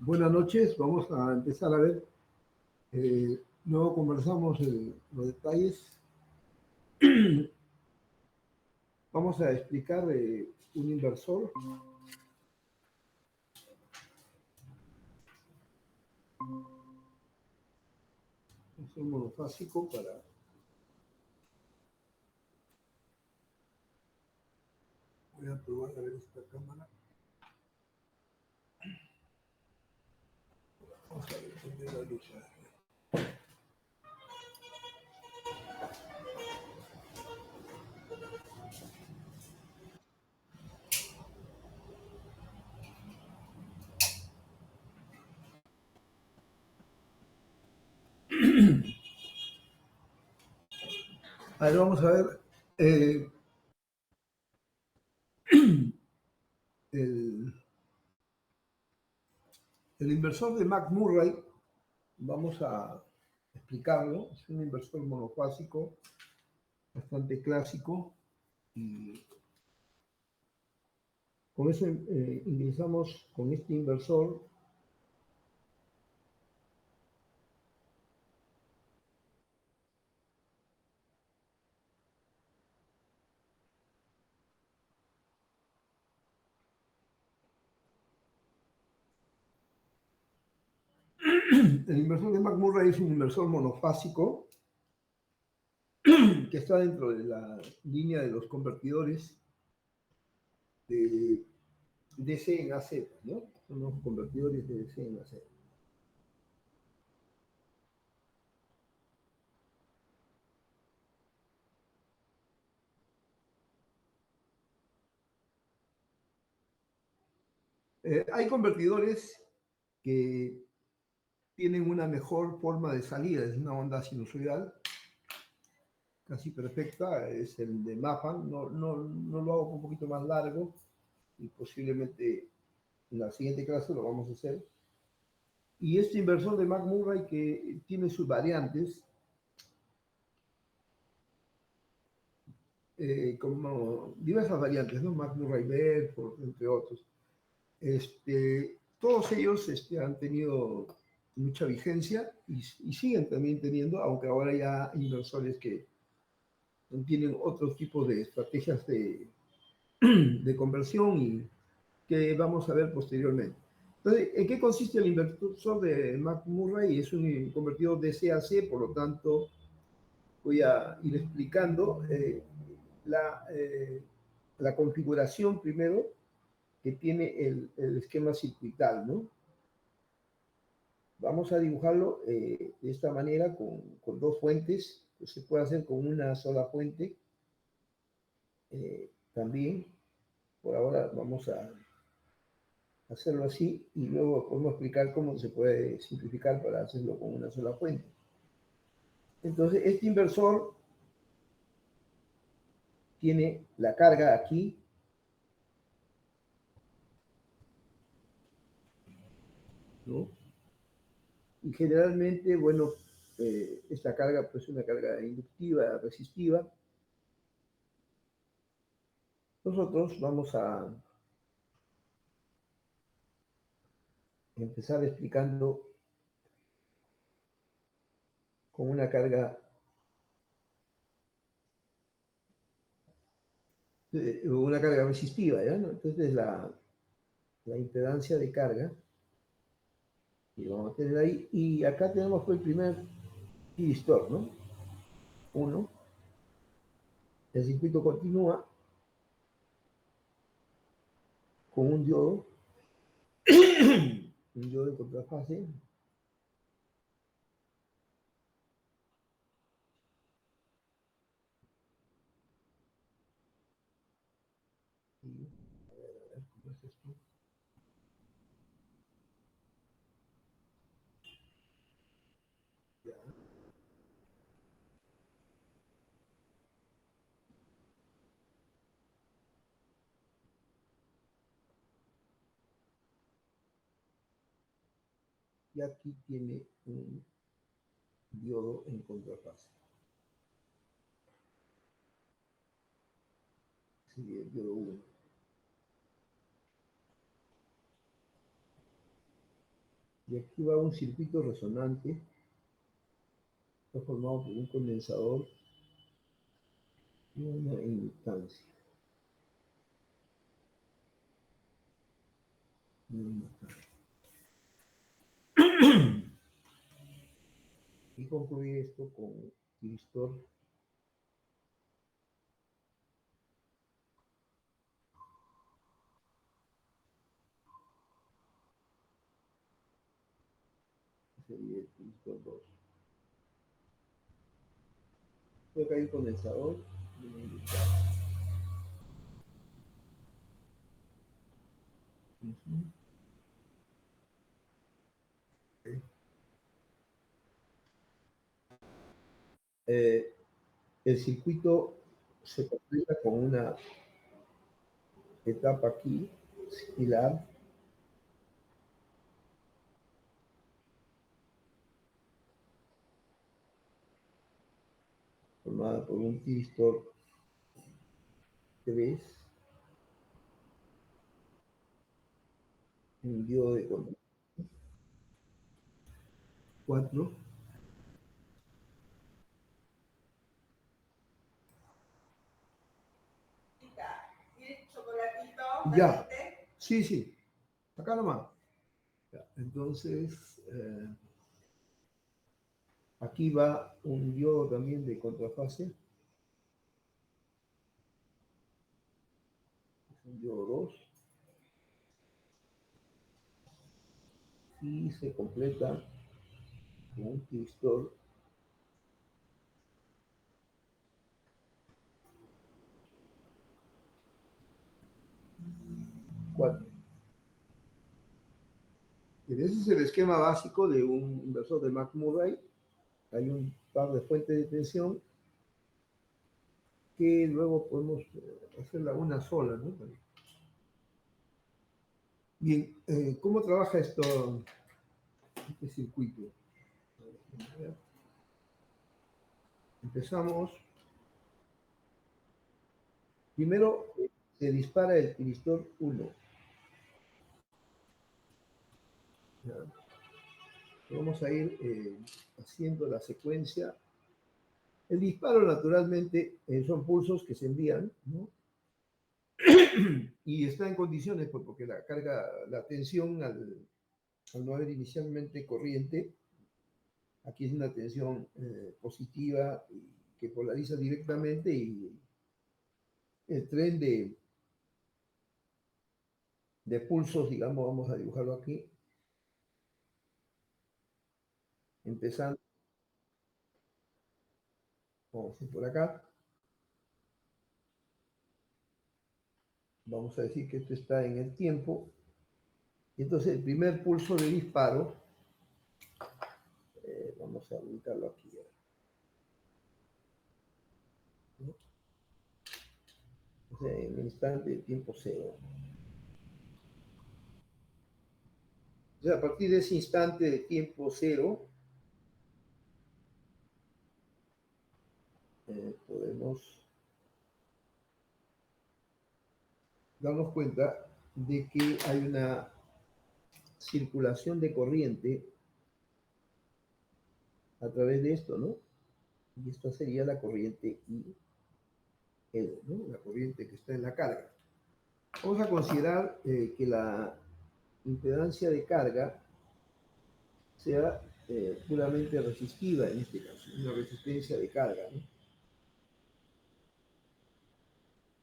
Buenas noches, vamos a empezar a ver. Luego conversamos los detalles. Vamos a explicar un inversor. Es un monofásico para... Voy a probar a ver esta cámara. Vamos a ver, prender la luz. A ver, vamos a ver el inversor de McMurray. Vamos a explicarlo. Es un inversor monofásico, bastante clásico, y con eso ingresamos con este inversor. El inversor de McMurray es un inversor monofásico que está dentro de la línea de los convertidores de DC en AC, ¿no? Son los convertidores de DC en AC. Hay convertidores que tienen una mejor forma de salida, es una onda sinusoidal casi perfecta, es el de Mapan. No lo hago un poquito más largo y posiblemente en la siguiente clase lo vamos a hacer. Y este inversor de McMurray que tiene sus variantes, como diversas variantes, ¿no? McMurray Bedford, entre otros. Todos ellos han tenido mucha vigencia y siguen también teniendo, aunque ahora ya hay inversores que tienen otros tipos de estrategias de conversión y que vamos a ver posteriormente. Entonces, ¿en qué consiste el inversor de McMurray? Es un convertidor DC-AC, por lo tanto, voy a ir explicando la configuración primero que tiene el esquema circuital, ¿no? Vamos a dibujarlo de esta manera con dos fuentes, pues se puede hacer con una sola fuente también. Por ahora vamos a hacerlo así y luego podemos explicar cómo se puede simplificar para hacerlo con una sola fuente. Entonces, este inversor tiene la carga aquí, ¿no? Y generalmente, bueno, esta carga pues es una carga inductiva, resistiva. Nosotros vamos a empezar explicando con una carga resistiva, ¿ya? ¿No? Entonces la impedancia de carga, y vamos a tener ahí, y acá tenemos pues, el primer resistor, ¿no? 1. El circuito continúa con un diodo, un diodo de contrafase. Y, a ver, ¿cómo es esto? Ya. Y aquí tiene un diodo en contrafase. Sería el diodo 1. Y aquí va un circuito resonante, está formado por un condensador y una inductancia. Y concluye esto con tiristor sería el tiristor 2. Acá hay un condensador y una inductancia. Okay. El circuito se completa con una etapa aquí similar, formada por un tiristor 3, un diodo de control 4. Ya, sí, sí, acá nomás. Ya. Entonces, aquí va un diodo también de contrafase, es un diodo 2, y se completa con un tiristor 4. Y ese es el esquema básico de un inversor de McMurray. Hay un par de fuentes de tensión que luego podemos hacerla una sola, ¿no? Bien, ¿cómo trabaja esto, este circuito? Empezamos. Primero se dispara el tiristor 1. Vamos a ir haciendo la secuencia. El disparo, naturalmente, son pulsos que se envían, ¿no? Y está en condiciones, pues, porque la carga, la tensión al no haber inicialmente corriente, aquí es una tensión positiva que polariza directamente y el tren de pulsos, digamos, vamos a dibujarlo aquí, empezando, vamos a ir por acá, vamos a decir que esto está en el tiempo, y entonces el primer pulso de disparo, vamos a ubicarlo aquí, ¿no? O sea, en el instante de tiempo cero. O sea, a partir de ese instante de tiempo cero, podemos darnos cuenta de que hay una circulación de corriente a través de esto, ¿no? Y esta sería la corriente I, ¿no? La corriente que está en la carga. Vamos a considerar que la impedancia de carga sea puramente resistiva en este caso, una resistencia de carga, ¿no?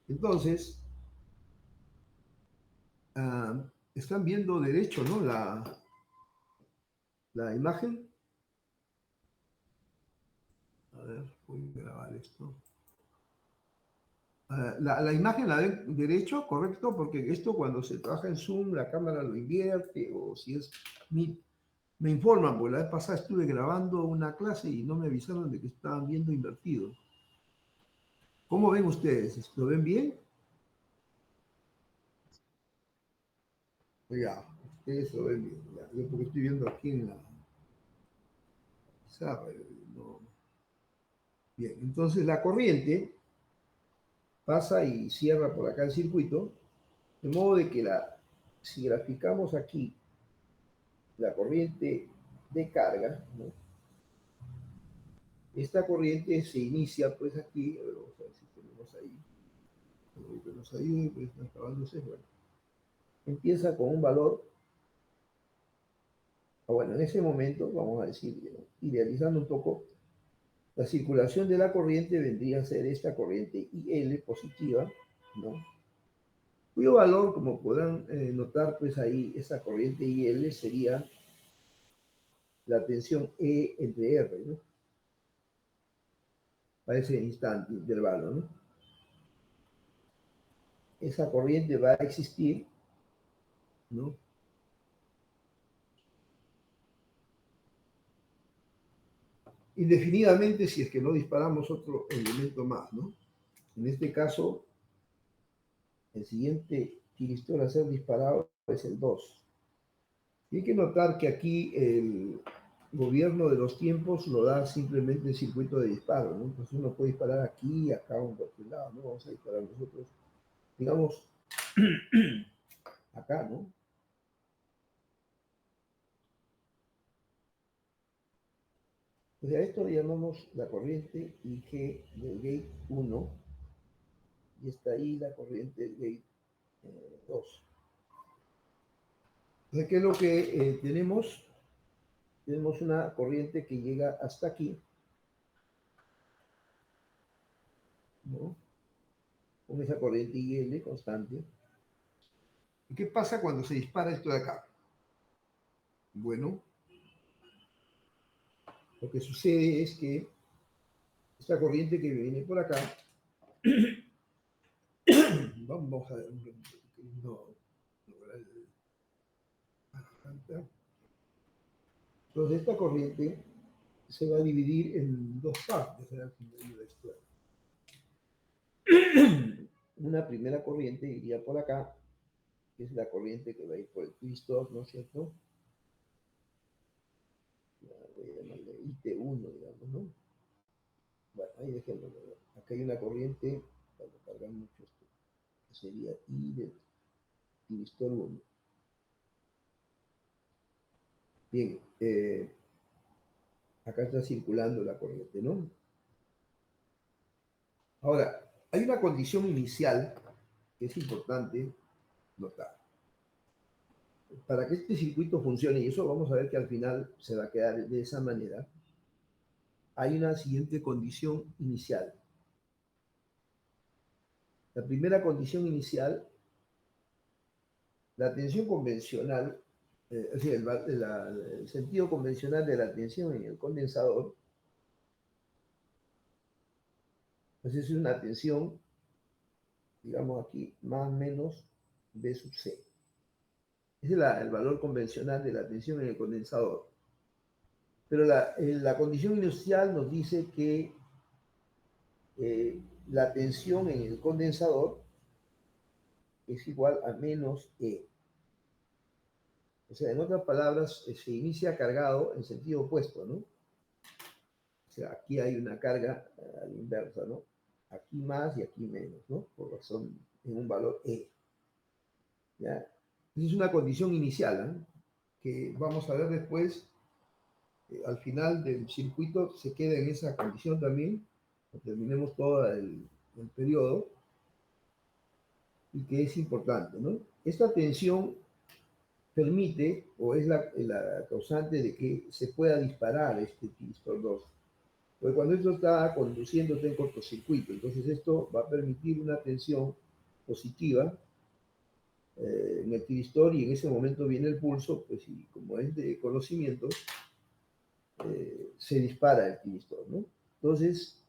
Entonces, están viendo derecho, ¿no? La imagen. A ver, voy a grabar esto. La imagen la ven derecho, correcto, porque esto cuando se trabaja en Zoom, la cámara lo invierte, o si es Meet, me informan, porque la vez pasada estuve grabando una clase y no me avisaron de que estaban viendo invertido. ¿Cómo ven ustedes? ¿Lo ven bien? Ya, ustedes lo ven bien. Ya. Yo porque estoy viendo aquí en la pizarra. No. Bien, entonces la corriente pasa y cierra por acá el circuito, de modo de que si graficamos aquí la corriente de carga, ¿no? Esta corriente se inicia pues aquí, a ver, vamos a ver si tenemos ahí, que nos ayude, pues está acabándose, bueno, empieza con un valor, bueno, en ese momento, vamos a decir, idealizando un poco, la circulación de la corriente vendría a ser esta corriente IL positiva, ¿no? Cuyo valor, como podrán notar, pues ahí esa corriente IL sería la tensión E entre R, ¿no? A ese instante, intervalo, ¿no? Esa corriente va a existir, ¿no? Indefinidamente si es que no disparamos otro elemento más, ¿no? En este caso, el siguiente tiristor a ser disparado es el 2. Y hay que notar que aquí el gobierno de los tiempos lo da simplemente el circuito de disparo, ¿no? Entonces uno puede disparar aquí, acá o en cualquier lado, ¿no? Vamos a disparar nosotros, digamos, acá, ¿no? O sea, a esto le llamamos la corriente IG del gate 1 y está ahí la corriente del gate 2. Entonces, ¿qué es lo que tenemos? Tenemos una corriente que llega hasta aquí, ¿no? Con esa corriente IL constante. ¿Y qué pasa cuando se dispara esto de acá? Bueno, lo que sucede es que esta corriente que viene por acá, vamos a ver, no, entonces esta corriente se va a dividir en dos partes al final de la historia. Una primera corriente iría por acá, que es la corriente que va a ir por el twistor, ¿no es cierto? Voy a llamarle IT1, digamos, ¿no? Bueno, ahí dejémoslo. Acá hay una corriente, para no cargar mucho esto, que sería I del twistor 1. Bien, acá está circulando la corriente, ¿no? Ahora, hay una condición inicial que es importante notar. Para que este circuito funcione, y eso vamos a ver que al final se va a quedar de esa manera, hay una siguiente condición inicial. La primera condición inicial, la tensión convencional, es decir, el sentido convencional de la tensión en el condensador, pues es una tensión, digamos aquí, más o menos B sub C. Ese es el valor convencional de la tensión en el condensador. Pero la condición inicial nos dice que la tensión en el condensador es igual a menos E. O sea, en otras palabras, se inicia cargado en sentido opuesto, ¿no? O sea, aquí hay una carga a la inversa, ¿no? Aquí más y aquí menos, ¿no? Por razón en un valor E. ¿Ya? Esa es una condición inicial, ¿eh? Que vamos a ver después, al final del circuito se queda en esa condición también, terminemos todo el periodo, y que es importante, ¿no? Esta tensión permite o es la causante de que se pueda disparar este Thyristor 2. Porque cuando esto está conduciéndote en cortocircuito, entonces esto va a permitir una tensión positiva en el Thyristor y en ese momento viene el pulso, pues y como es de conocimiento, se dispara el Thyristor, ¿no? Entonces,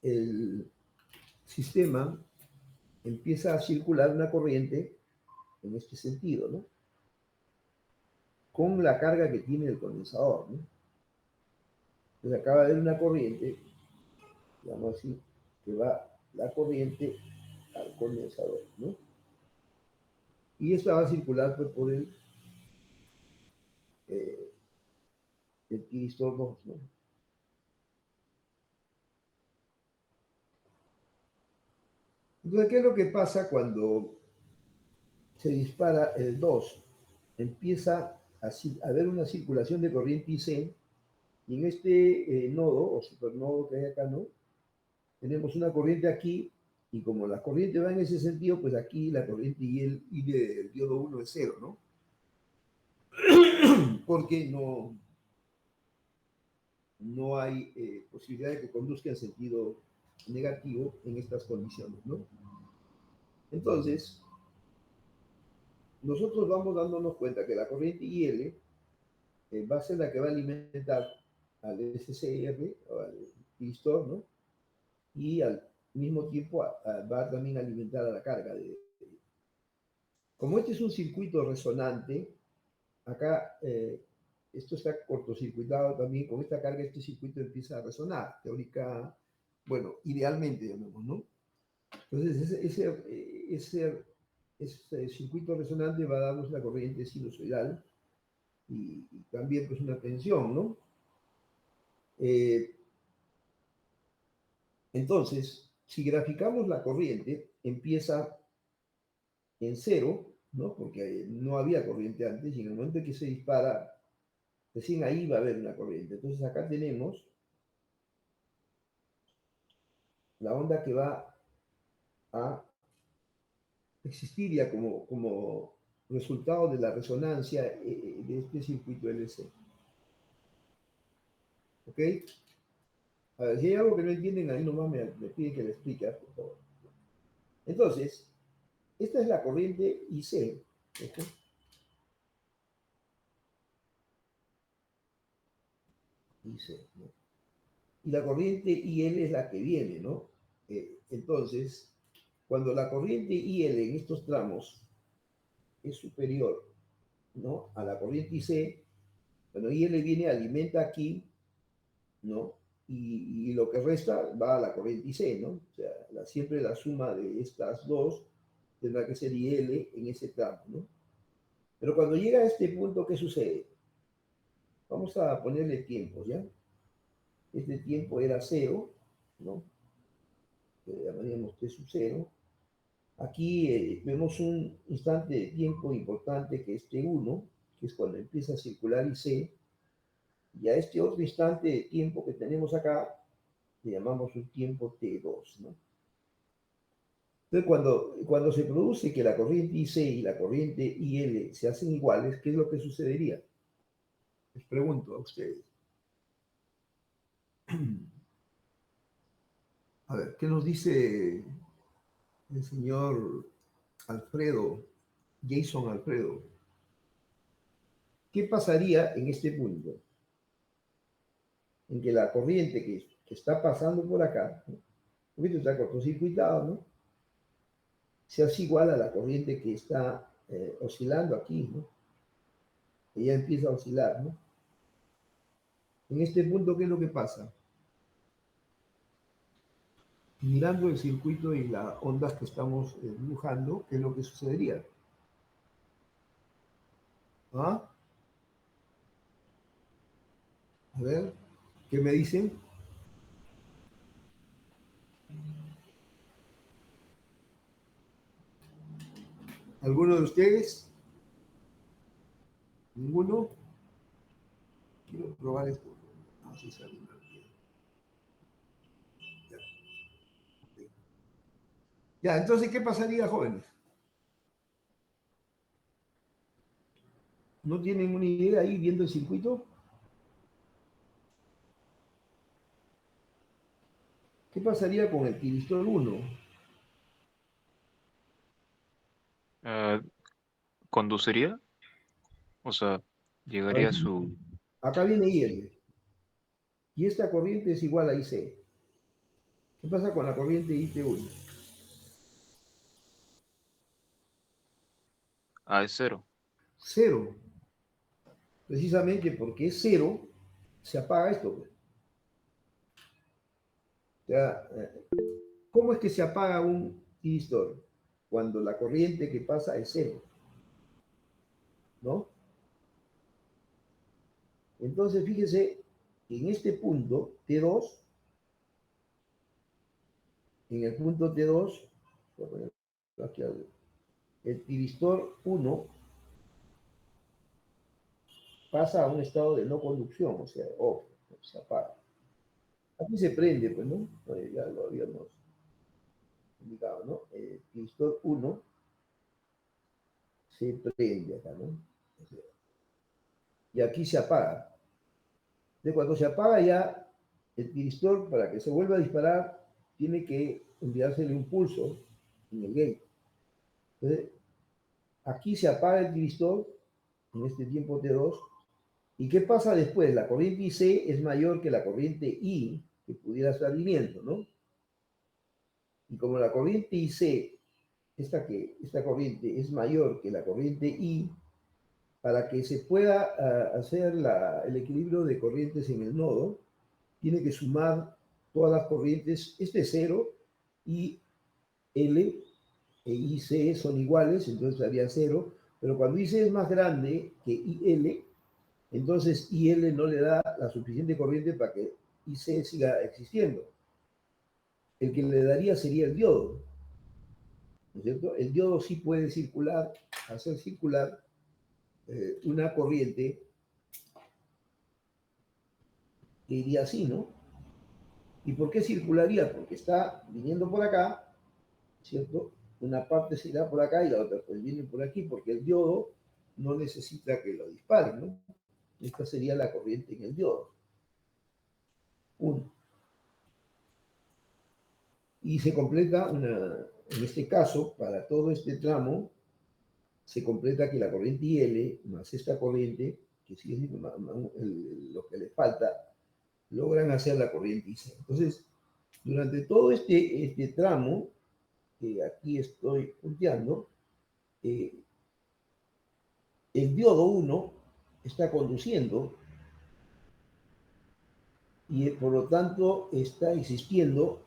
el sistema empieza a circular una corriente en este sentido, ¿no? Con la carga que tiene el condensador, ¿no? Entonces acaba de haber una corriente, digamos así, que va la corriente al condensador, ¿no? Y esta va a circular pues, por eh, el tiristor 2, ¿no? Entonces, ¿qué es lo que pasa cuando se dispara el 2? Empieza haber una circulación de corriente IC, y en este nodo o supernodo que hay acá, ¿no? Tenemos una corriente aquí, y como la corriente va en ese sentido, pues aquí la corriente I del diodo 1 es cero, ¿no? Porque no hay posibilidad de que conduzca en sentido negativo en estas condiciones, ¿no? Entonces, nosotros vamos dándonos cuenta que la corriente IL va a ser la que va a alimentar al SCR, o al pistor, ¿no? Y al mismo tiempo va también a alimentar a la carga. Como este es un circuito resonante, acá esto está cortocircuitado también, con esta carga este circuito empieza a resonar, teórica, bueno, idealmente, llamemos, ¿no? Entonces ese circuito resonante va a darnos la corriente sinusoidal y también pues una tensión, ¿no? Entonces, si graficamos la corriente, empieza en cero, ¿no? Porque no había corriente antes, y en el momento que se dispara, recién ahí va a haber una corriente. Entonces acá tenemos la onda que va a existir ya como resultado de la resonancia de este circuito LC. ¿Ok? A ver, si hay algo que no entienden, ahí nomás me piden que le explique, por favor. Entonces, esta es la corriente IC. ¿Ok? IC, ¿no? Y la corriente IL es la que viene, ¿no? Entonces, cuando la corriente IL en estos tramos es superior, ¿no?, a la corriente IC, bueno, IL viene, alimenta aquí, ¿no? Y lo que resta va a la corriente IC, ¿no? O sea, siempre la suma de estas dos tendrá que ser IL en ese tramo, ¿no? Pero cuando llega a este punto, ¿qué sucede? Vamos a ponerle tiempo, ¿ya? Este tiempo era cero, ¿no? Que llamaríamos T sub 0. Aquí vemos un instante de tiempo importante que es T1, que es cuando empieza a circular IC, y a este otro instante de tiempo que tenemos acá le llamamos un tiempo T2, ¿no? Entonces, cuando se produce que la corriente IC y la corriente IL se hacen iguales, ¿qué es lo que sucedería? Les pregunto a ustedes. A ver, ¿qué nos dice el señor Alfredo, Jason Alfredo? ¿Qué pasaría en este punto? En que la corriente que está pasando por acá, ¿no? Porque está cortocircuitado, ¿no? Se hace igual a la corriente que está oscilando aquí, ¿no? Ella empieza a oscilar, ¿no? En este punto, ¿qué es lo que pasa? Mirando el circuito y las ondas que estamos dibujando, ¿qué es lo que sucedería? ¿Ah? A ver, ¿qué me dicen? ¿Alguno de ustedes? ¿Ninguno? Quiero probar esto. No, si sale mal. Ya. Ya, entonces, ¿qué pasaría, jóvenes? ¿No tienen una idea ahí viendo el circuito? ¿Qué pasaría con el tiristor 1? Ah, ¿conduciría? O sea, A ver, llegaría a su acá viene IL, y esta corriente es igual a IC. ¿Qué pasa con la corriente IT1? A es cero. Cero. Precisamente porque es cero, se apaga esto, pues. O sea, ¿cómo es que se apaga un tiristor? Cuando la corriente que pasa es cero, ¿no? Entonces, fíjese, en este punto T2, en el punto T2, voy a poner aquí el tiristor 1 pasa a un estado de no conducción, o sea, off, se apaga. Aquí se prende, pues, ¿no? Ya lo habíamos indicado, ¿no? El piristor 1 se prende acá, ¿no? O sea, y aquí se apaga. De cuando se apaga ya, el piristor, para que se vuelva a disparar, tiene que enviársele un pulso en el gate. Entonces, aquí se apaga el piristor en este tiempo T2. ¿Y qué pasa después? La corriente IC es mayor que la corriente I que pudiera estar viniendo, ¿no? Y como la corriente IC, esta corriente es mayor que la corriente I, para que se pueda hacer el equilibrio de corrientes en el nodo, tiene que sumar todas las corrientes, este es cero, y L e IC son iguales, entonces daría cero, pero cuando IC es más grande que IL, entonces IL no le da la suficiente corriente para que IC siga existiendo. El que le daría sería el diodo, ¿no es cierto? El diodo sí puede circular, hacer circular una corriente que iría así, ¿no? ¿Y por qué circularía? Porque está viniendo por acá, ¿cierto? Una parte se irá por acá y la otra pues viene por aquí, porque el diodo no necesita que lo dispare, ¿no? Esta sería la corriente en el diodo. 1. Y se completa en este caso, para todo este tramo, se completa que la corriente IL más esta corriente, que sigue siendo lo que le falta, logran hacer la corriente IC. Entonces, durante todo este tramo, que aquí estoy punteando, el diodo 1 está conduciendo y por lo tanto está existiendo,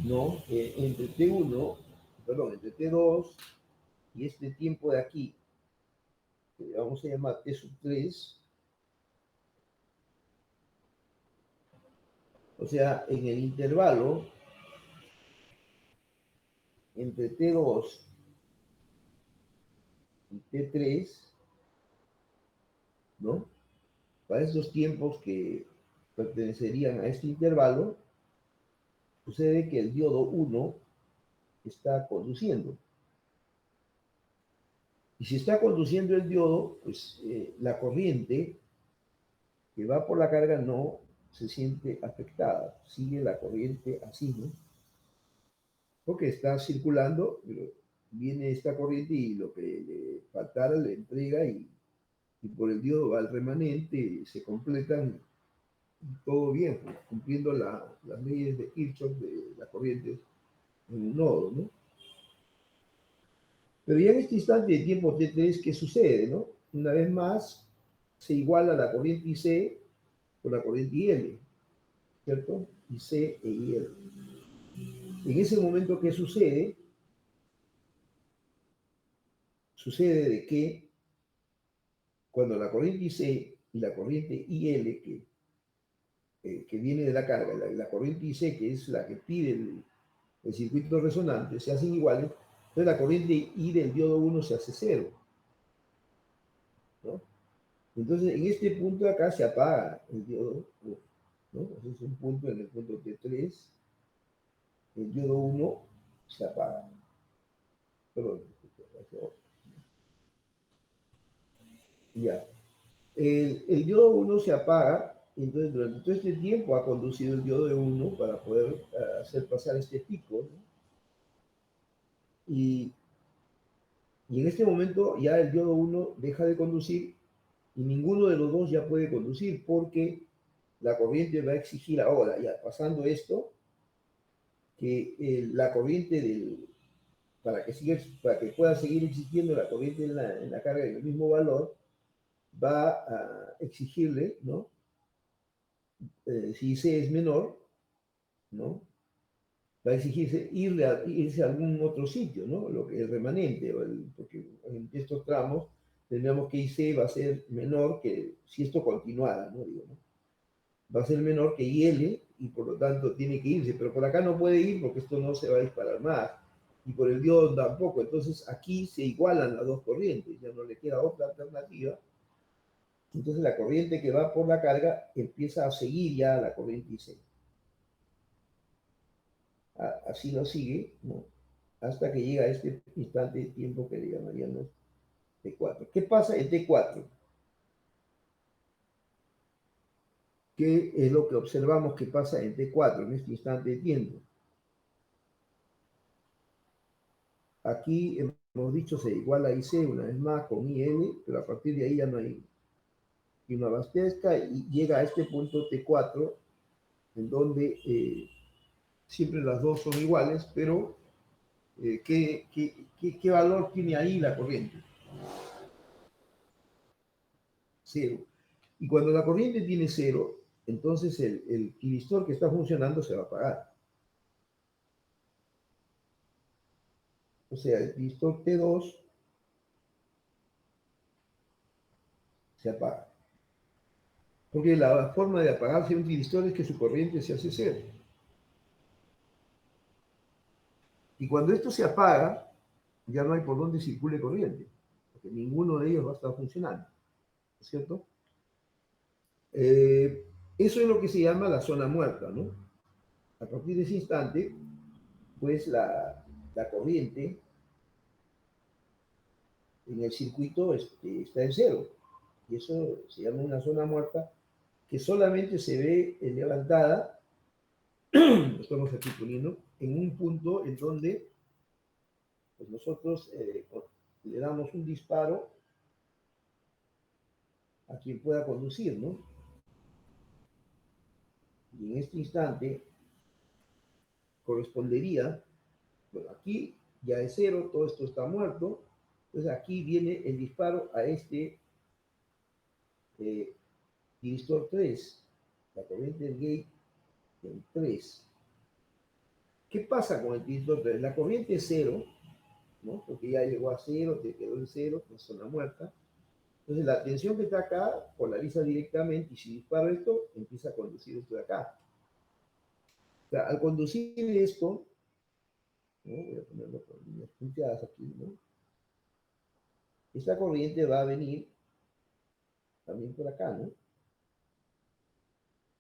¿no? Entre T1, perdón, entre T2 y este tiempo de aquí, que vamos a llamar T sub 3, o sea, en el intervalo entre T2 y T3, ¿no? Para estos tiempos que pertenecerían a este intervalo, sucede que el diodo 1 está conduciendo. Y si está conduciendo el diodo, pues la corriente que va por la carga no se siente afectada, sigue la corriente así, ¿no? Porque está circulando, viene esta corriente y lo que le faltara le entrega y por el diodo va el remanente, se completan todo bien, pues, cumpliendo las leyes de Kirchhoff de la corriente en un nodo, ¿no? Pero ya en este instante de tiempo T3, ¿qué sucede, no? Una vez más, se iguala la corriente IC con la corriente IL, ¿cierto? IC e IL. En ese momento, ¿qué sucede? Sucede de que cuando la corriente IC y la corriente IL, que viene de la carga, la corriente IC, que es la que pide el circuito resonante, se hacen iguales, entonces la corriente I del diodo 1 se hace cero, ¿no? Entonces, en este punto acá se apaga el diodo 1, ¿no? Ese es un punto en el punto T3, el diodo 1 se apaga. Perdón, ya. El diodo 1 se apaga, entonces durante todo este tiempo ha conducido el diodo de 1 para poder hacer pasar este pico, ¿no? Y en este momento ya el diodo 1 deja de conducir y ninguno de los dos ya puede conducir porque la corriente va a exigir ahora, ya pasando esto, que la corriente para que pueda seguir existiendo la corriente en la carga del mismo valor, va a exigirle, ¿no? Si C es menor, ¿no? Va a exigirse irse a algún otro sitio, ¿no? Lo que es remanente, porque en estos tramos tendríamos que IC va a ser menor que si esto continuara, ¿no? Digo, ¿no? Va a ser menor que IL y por lo tanto tiene que irse, pero por acá no puede ir porque esto no se va a disparar más. y por el diodo tampoco. Entonces aquí se igualan las dos corrientes, ya no le queda otra alternativa. Entonces la corriente que va por la carga empieza a seguir ya la corriente IC. Así lo sigue, ¿no? Hasta que llega a este instante de tiempo que le llamaríamos T4. ¿Qué pasa en T4? ¿Qué es lo que observamos que pasa en T4, en este instante de tiempo? Aquí hemos dicho se iguala a IC una vez más con IL, pero a partir de ahí ya no hay quien lo abastezca y llega a este punto T4, en donde siempre las dos son iguales, pero ¿qué valor tiene ahí la corriente? Cero. Y cuando la corriente tiene cero, entonces el tiristor que está funcionando se va a apagar. O sea, el tiristor T2 se apaga. Porque la forma de apagarse un tiristor es que su corriente se hace cero. Y cuando esto se apaga, ya no hay por dónde circule corriente, porque ninguno de ellos va a estar funcionando, ¿no es cierto? Eso es lo que se llama la zona muerta, ¿no? A partir de ese instante, pues la corriente en el circuito está en cero. Y eso se llama una zona muerta que solamente se ve levantada, lo estamos aquí poniendo, en un punto en donde pues nosotros le damos un disparo a quien pueda conducir, ¿no? Y en este instante correspondería, bueno, aquí ya es cero, todo esto está muerto, entonces aquí viene el disparo a este eh, divisor 3, la corriente del gate en 3. ¿Qué pasa con el divisor 3? La corriente es cero, ¿no? Porque ya llegó a cero, te quedó en cero, en zona muerta. Entonces la tensión que está acá polariza directamente y si disparo esto, empieza a conducir esto de acá. O sea, al conducir esto, ¿no? Voy a ponerlo con líneas punteadas aquí, ¿no? Esta corriente va a venir también por acá, ¿no?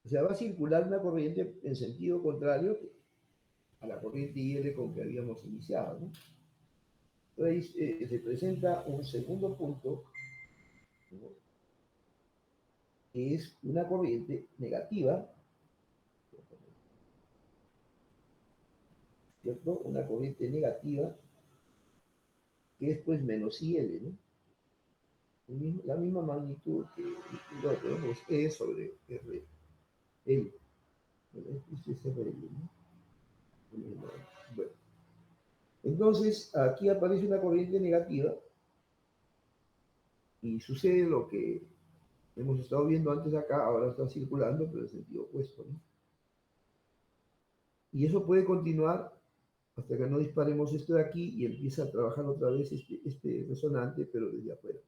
O sea, va a circular una corriente en sentido contrario a la corriente IL con que habíamos iniciado, ¿no? Entonces, se presenta un segundo punto, ¿no? Que es una corriente negativa, ¿cierto? Una corriente negativa que es pues menos IL, ¿no? La misma magnitud que lo tenemos E sobre R, L. Este es RL, ¿no? Bueno, entonces aquí aparece una corriente negativa y sucede lo que hemos estado viendo antes acá, ahora está circulando, pero en sentido opuesto, ¿no? Y eso puede continuar hasta que no disparemos esto de aquí y empieza a trabajar otra vez este resonante, pero desde afuera.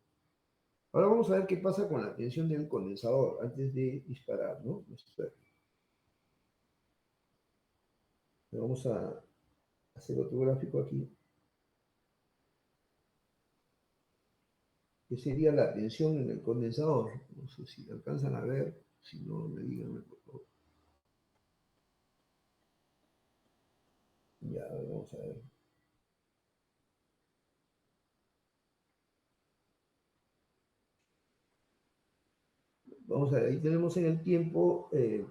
Ahora vamos a ver qué pasa con la tensión del condensador antes de disparar, ¿no? Vamos a hacer otro gráfico aquí, que sería la tensión en el condensador. No sé si alcanzan a ver, si no, me digan, por favor. Ya, vamos a ver. Vamos a ver, ahí tenemos en el tiempo, ¿qué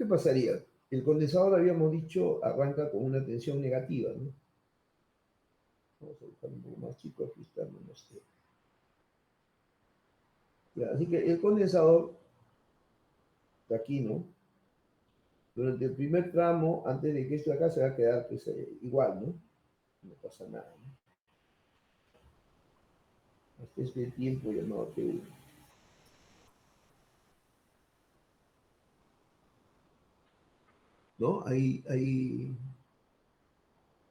pasaría? El condensador, habíamos dicho, arranca con una tensión negativa, ¿no? Vamos a buscar un poco más chico, ajustarlo, no sé. Ya, así que el condensador, está aquí, ¿no? Durante el primer tramo, antes de que esto de acá se va a quedar pues, igual, ¿no? No pasa nada, ¿no? Hasta este tiempo llamado T1. ¿No? Ahí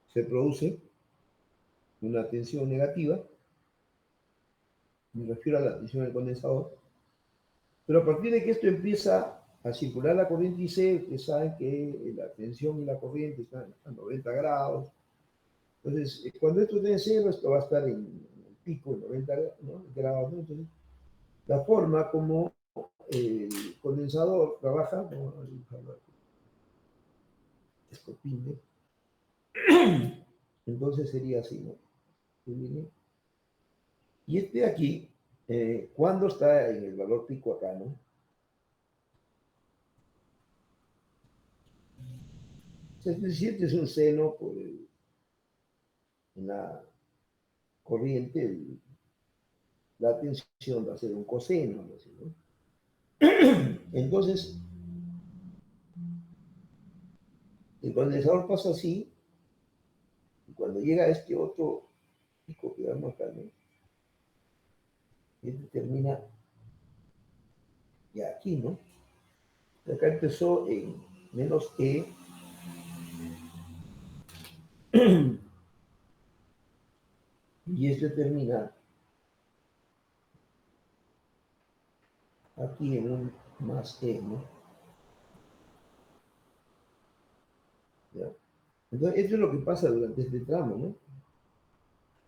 se produce una tensión negativa, me refiero a la tensión del condensador, pero a partir de que esto empieza a circular la corriente IC, ustedes saben que la tensión y la corriente están a 90 grados, Entonces, cuando esto esté en cero, esto va a estar en el pico, en 90, ¿no?, grados, ¿no? Entonces, la forma como el condensador trabaja, vamos a dibujarlo aquí, escopine, entonces sería así, ¿no? Y este de aquí, cuando está en el valor pico acá, ¿no? 77 es un seno por en la corriente, la tensión va a ser un coseno, ¿no? ¿Sí, no? Entonces, el condensador pasa así, y cuando llega a este otro pico que damos acá, ¿no?, este termina ya aquí, ¿no? Acá empezó en menos E, y este termina aquí en un más E, ¿no? ¿Ya? Entonces, esto es lo que pasa durante este tramo, ¿no?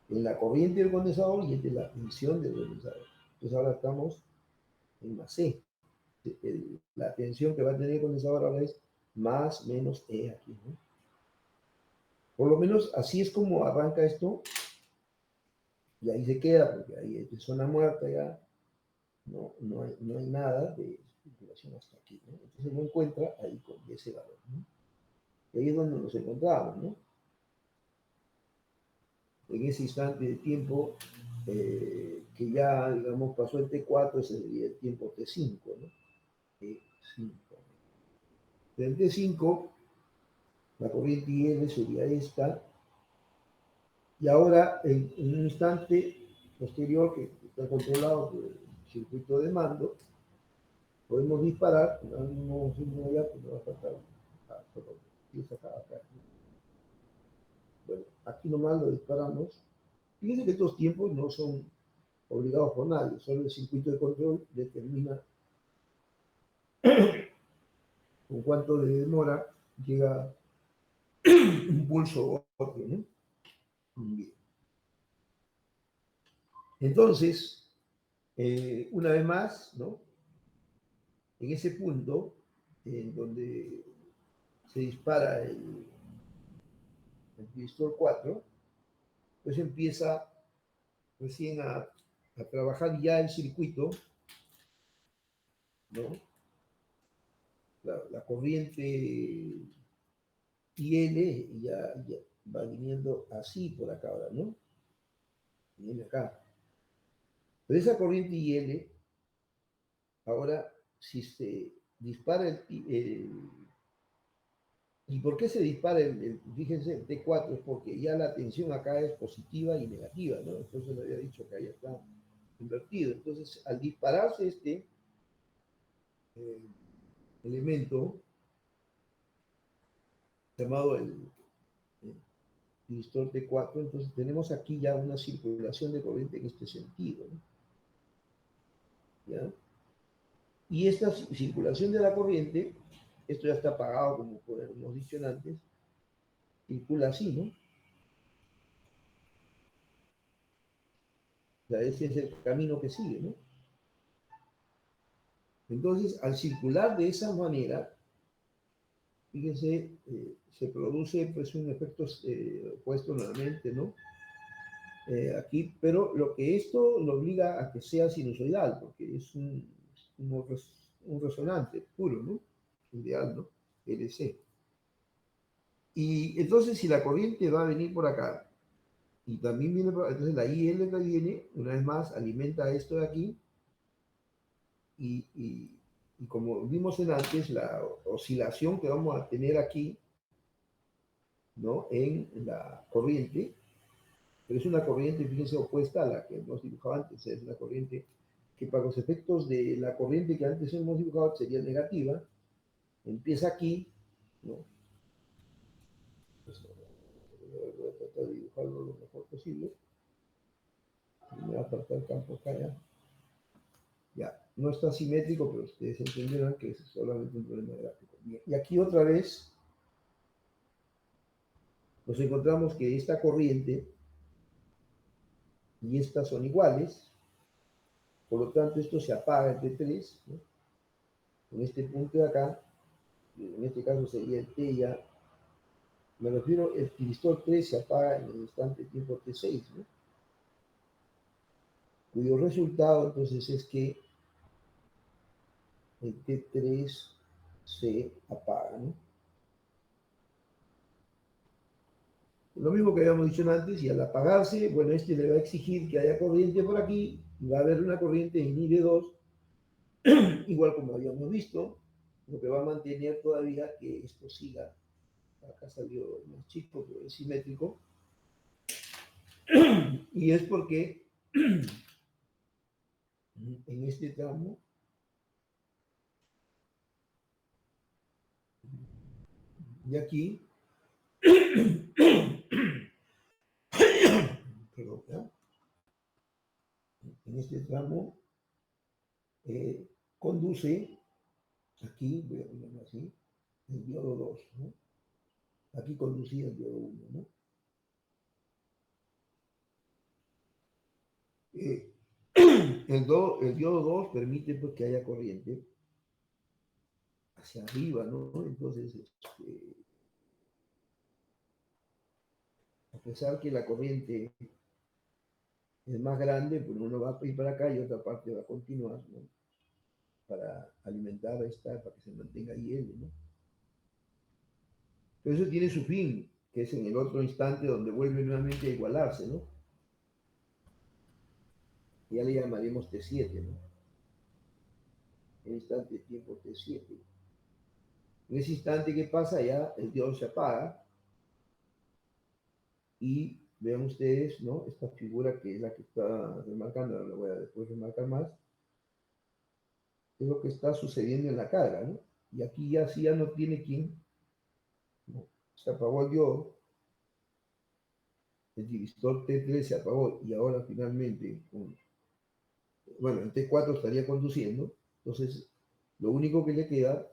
En la corriente del condensador y esta es la tensión del condensador. Entonces ahora estamos en más E. La tensión que va a tener el condensador ahora es más menos E aquí, ¿no? Por lo menos así es como arranca esto, y ahí se queda, porque ahí es zona muerta ya, no hay nada de circulación hasta aquí, ¿no? Entonces lo encuentra ahí con ese valor, ¿no? Y ahí es donde nos encontramos, ¿no? En ese instante de tiempo que ya, digamos, pasó el T4, ese sería el tiempo T5, ¿no? T5. Del T5, la corriente IL sería esta, y ahora en un instante posterior que está controlado por el circuito de mando, podemos disparar, no ya, pues no va a faltar, acá. Bueno, aquí nomás lo disparamos. Fíjense que estos tiempos no son obligados por nadie, solo el circuito de control determina con cuánto de demora llega un pulso o otro, ¿no? Bien. Entonces, una vez más, ¿no?, en ese punto en donde se dispara el pistol 4, pues empieza recién a trabajar ya el circuito, ¿no? La corriente IL ya va viniendo así por acá ahora, ¿no? Viene acá. Pero esa corriente IL, ahora, si se dispara ¿y por qué se dispara fíjense, el T4? Es porque ya la tensión acá es positiva y negativa, ¿no? Entonces le había dicho que ahí está invertido. Entonces, al dispararse este eh, elemento, llamado el resistor T4, entonces tenemos aquí ya una circulación de corriente en este sentido, ¿no? ¿Ya? Y esta circulación de la corriente, esto ya está apagado, como hemos dicho antes, circula así, ¿no? O sea, ese es el camino que sigue, ¿no? Entonces, al circular de esa manera, fíjense, se produce pues un efecto opuesto nuevamente, ¿no? Aquí, pero lo que esto lo obliga a que sea sinusoidal, porque es un resonante puro, ¿no? Ideal, ¿no? LC. Y entonces, si la corriente va a venir por acá, y también viene por acá, entonces la IL que viene, una vez más, alimenta esto de aquí, y como vimos en antes, la oscilación que vamos a tener aquí, ¿no?, en la corriente, pero es una corriente, fíjense, opuesta a la que hemos dibujado antes, es una corriente que para los efectos de la corriente que antes hemos dibujado sería negativa, empieza aquí, ¿no? Pues, voy a tratar de dibujarlo lo mejor posible, me va a faltar el campo acá ya. Ya, no está simétrico, pero ustedes entenderán que es solamente un problema gráfico. Bien, y aquí otra vez nos encontramos que esta corriente y estas son iguales, por lo tanto esto se apaga en T3, ¿no? En este punto de acá, en este caso sería el T ya, me refiero, el tiristor 3 se apaga en el instante de tiempo T6, ¿no? Cuyo resultado entonces es que el T3 se apaga, ¿no? Lo mismo que habíamos dicho antes, y al apagarse, bueno, este le va a exigir que haya corriente por aquí, y va a haber una corriente en I2, igual como habíamos visto, lo que va a mantener todavía que esto siga. Acá salió más chico, pero es simétrico, y es porque en este tramo, de aquí, perdón, ¿ya? En este tramo, conduce, aquí, voy a ponerlo así, el diodo 2, ¿no? Aquí conducía el diodo 1, ¿no? Eh, el diodo 2 permite pues, que haya corriente hacia arriba, ¿no? Entonces, a pesar que la corriente es más grande, pues uno va a ir para acá y otra parte va a continuar, ¿no? Para alimentar esta, para que se mantenga ahí L, ¿no? Pero eso tiene su fin, que es en el otro instante donde vuelve nuevamente a igualarse, ¿no? Ya le llamaremos T7, ¿no? El instante de tiempo T7. En ese instante que pasa ya el diodo se apaga y vean ustedes, ¿no? Esta figura que es la que está remarcando, ahora la voy a después remarcar más, es lo que está sucediendo en la carga, ¿no? Y aquí ya sí ya no tiene quien, ¿no? Se apagó el diodo, el divisor T3 se apagó y ahora finalmente, bueno, el T4 estaría conduciendo, entonces lo único que le queda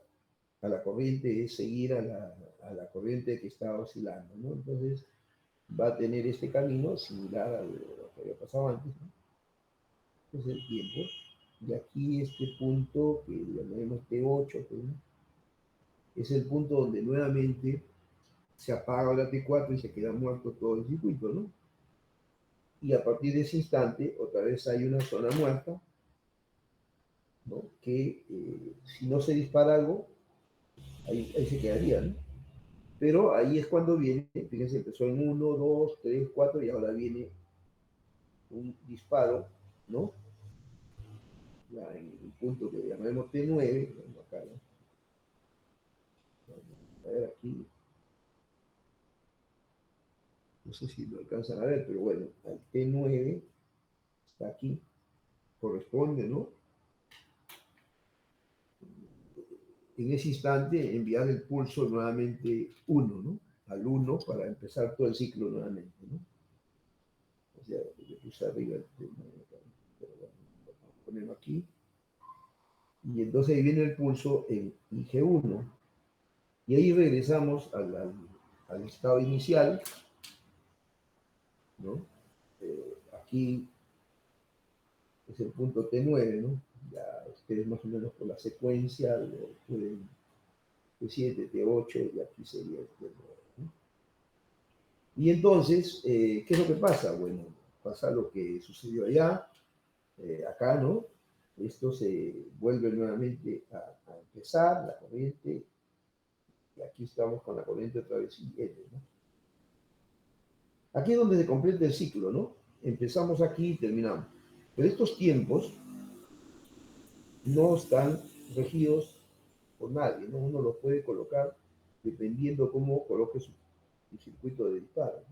a la corriente es seguir a la corriente que está oscilando, ¿no? Entonces va a tener este camino similar a lo que había pasado antes, ¿no? Es el tiempo. Y aquí este punto que llamaremos T8, pues, ¿no? Es el punto donde nuevamente se apaga la T4 y se queda muerto todo el circuito, ¿no? Y a partir de ese instante, otra vez hay una zona muerta, ¿no? Que si no se dispara algo, ahí se quedaría, ¿no? Pero ahí es cuando viene, fíjense, empezó en 1, 2, 3, 4 y ahora viene un disparo, ¿no? Ya en el punto que llamaremos T9, acá, ¿no? A ver aquí, no sé si lo alcanzan a ver, pero bueno, al T9 está aquí, corresponde, ¿no? En ese instante enviar el pulso nuevamente 1, ¿no? Al 1 para empezar todo el ciclo nuevamente, ¿no? O sea, le puse arriba el T9, pero bueno, vamos a ponerlo aquí. Y entonces ahí viene el pulso en IG1. Y ahí regresamos al estado inicial, ¿no? Aquí es el punto T9, ¿no? Ya ustedes más o menos por la secuencia pueden T7, T8 y aquí sería el T9, ¿no? Y entonces, ¿qué es lo que pasa? Bueno, pasa lo que sucedió allá, acá, ¿no? Esto se vuelve nuevamente a empezar, la corriente, y aquí estamos con la corriente otra vez L, ¿no? Aquí es donde se completa el ciclo, ¿no? Empezamos aquí y terminamos. Pero estos tiempos no están regidos por nadie, ¿no? Uno los puede colocar dependiendo cómo coloque su circuito de disparo.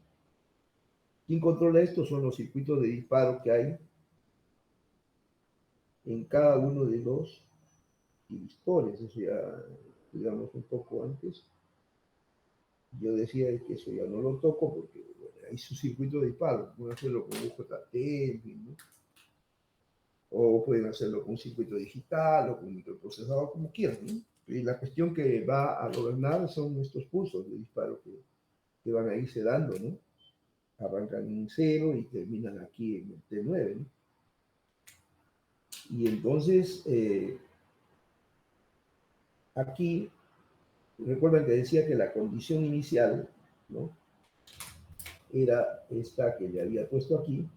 ¿Quién controla esto? Son los circuitos de disparo que hay en cada uno de los pistores. Eso ya digamos un poco antes. Yo decía que eso ya no lo toco porque bueno, hay su circuito de disparo. Pueden hacerlo con UJT, ¿no? O pueden hacerlo con un circuito digital o con un microprocesador, como quieran, ¿no? Y la cuestión que va a gobernar son estos pulsos de disparo que van a irse dando, ¿no? Arrancan en 0 y terminan aquí en el T9, ¿no? Y entonces, aquí, recuerden que decía que la condición inicial, ¿no? Era esta que le había puesto aquí.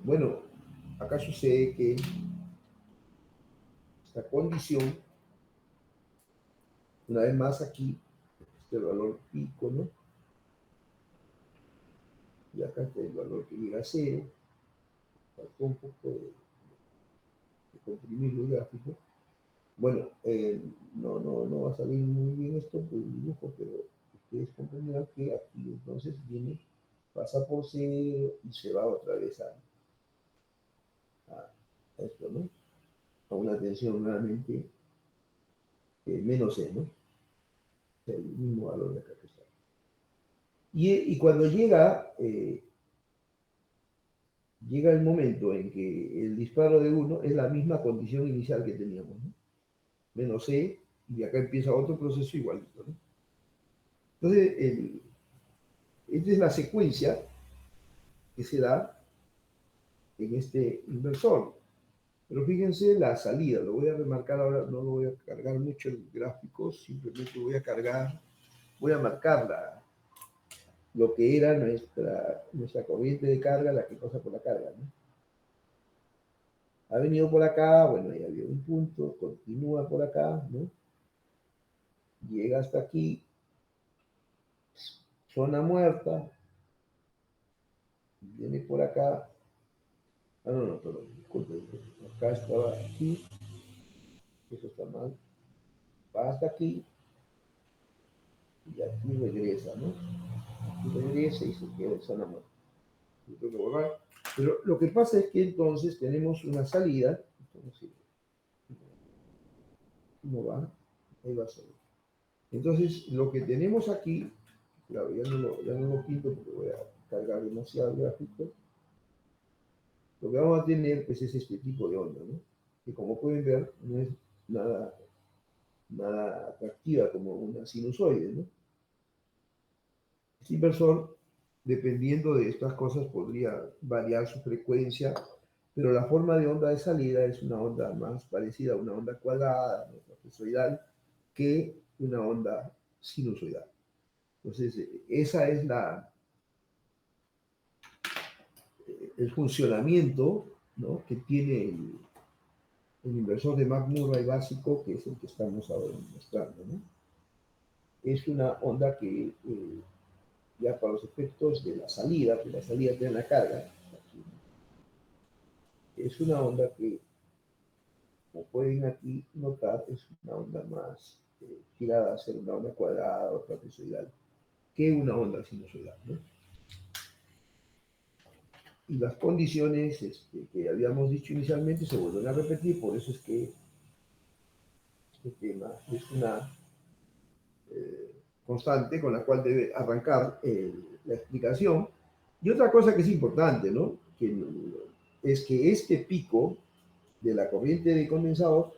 Bueno, acá sucede que esta condición, una vez más aquí, este valor pico, ¿no? Y acá está el valor que llega a 0. Faltó un poco de comprimir el gráfico. Bueno, no va a salir muy bien esto por el dibujo, pero ustedes comprenderán que aquí entonces viene, pasa por 0 y se va otra vez a esto, ¿no? A una tensión nuevamente menos E, ¿no? O sea, el mismo valor de acá que está. Y cuando llega el momento en que el disparo de 1 es la misma condición inicial que teníamos, ¿no? Menos E, y acá empieza otro proceso igualito, ¿no? Entonces, esta es la secuencia que se da en este inversor. Pero fíjense la salida, lo voy a remarcar ahora, no lo voy a cargar mucho el gráfico, simplemente voy a marcar lo que era nuestra corriente de carga, la que pasa por la carga, ¿no? Ha venido por acá, bueno, ahí había un punto, continúa por acá, ¿no? Llega hasta aquí, zona muerta, viene por acá, no, perdón, disculpe, acá estaba aquí, eso está mal, va hasta aquí, y aquí regresa, ¿no? Aquí regresa y se queda en zona muerta. Lo tengo que borrar. Pero lo que pasa es que entonces tenemos una salida, ¿cómo va? Ahí va a salir. Entonces, lo que tenemos aquí, claro, ya no lo pinto porque voy a cargar demasiado el gráfico. Lo que vamos a tener pues, es este tipo de onda, ¿no? Que como pueden ver, no es nada atractiva como una sinusoide, ¿no? Este inversor, dependiendo de estas cosas, podría variar su frecuencia, pero la forma de onda de salida es una onda más parecida a una onda cuadrada, ¿no? Trapezoidal, que una onda sinusoidal. Entonces, esa es el funcionamiento, ¿no? Que tiene el inversor de Murray básico, que es el que estamos ahora mostrando, ¿no? Es una onda que ya para los efectos de la salida, que la salida tiene la carga, aquí, es una onda que, como pueden aquí notar, es una onda más girada a ser una onda cuadrada o trapezoidal que una onda sinusoidal, ¿no? Y las condiciones que habíamos dicho inicialmente se vuelven a repetir, por eso es que este tema es una constante con la cual debe arrancar la explicación. Y otra cosa que es importante, ¿no? Es que este pico de la corriente de condensador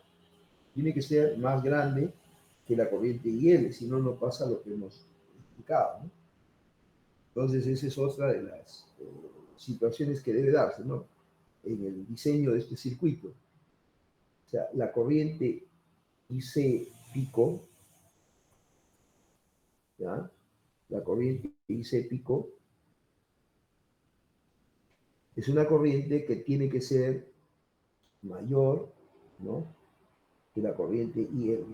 tiene que ser más grande que la corriente IL, si no, no pasa lo que hemos explicado, ¿no? Entonces, esa es otra de las situaciones que debe darse, ¿no? En el diseño de este circuito. O sea, la corriente IC pico, ¿ya? La corriente IC pico es una corriente que tiene que ser mayor, ¿no? Que la corriente IL,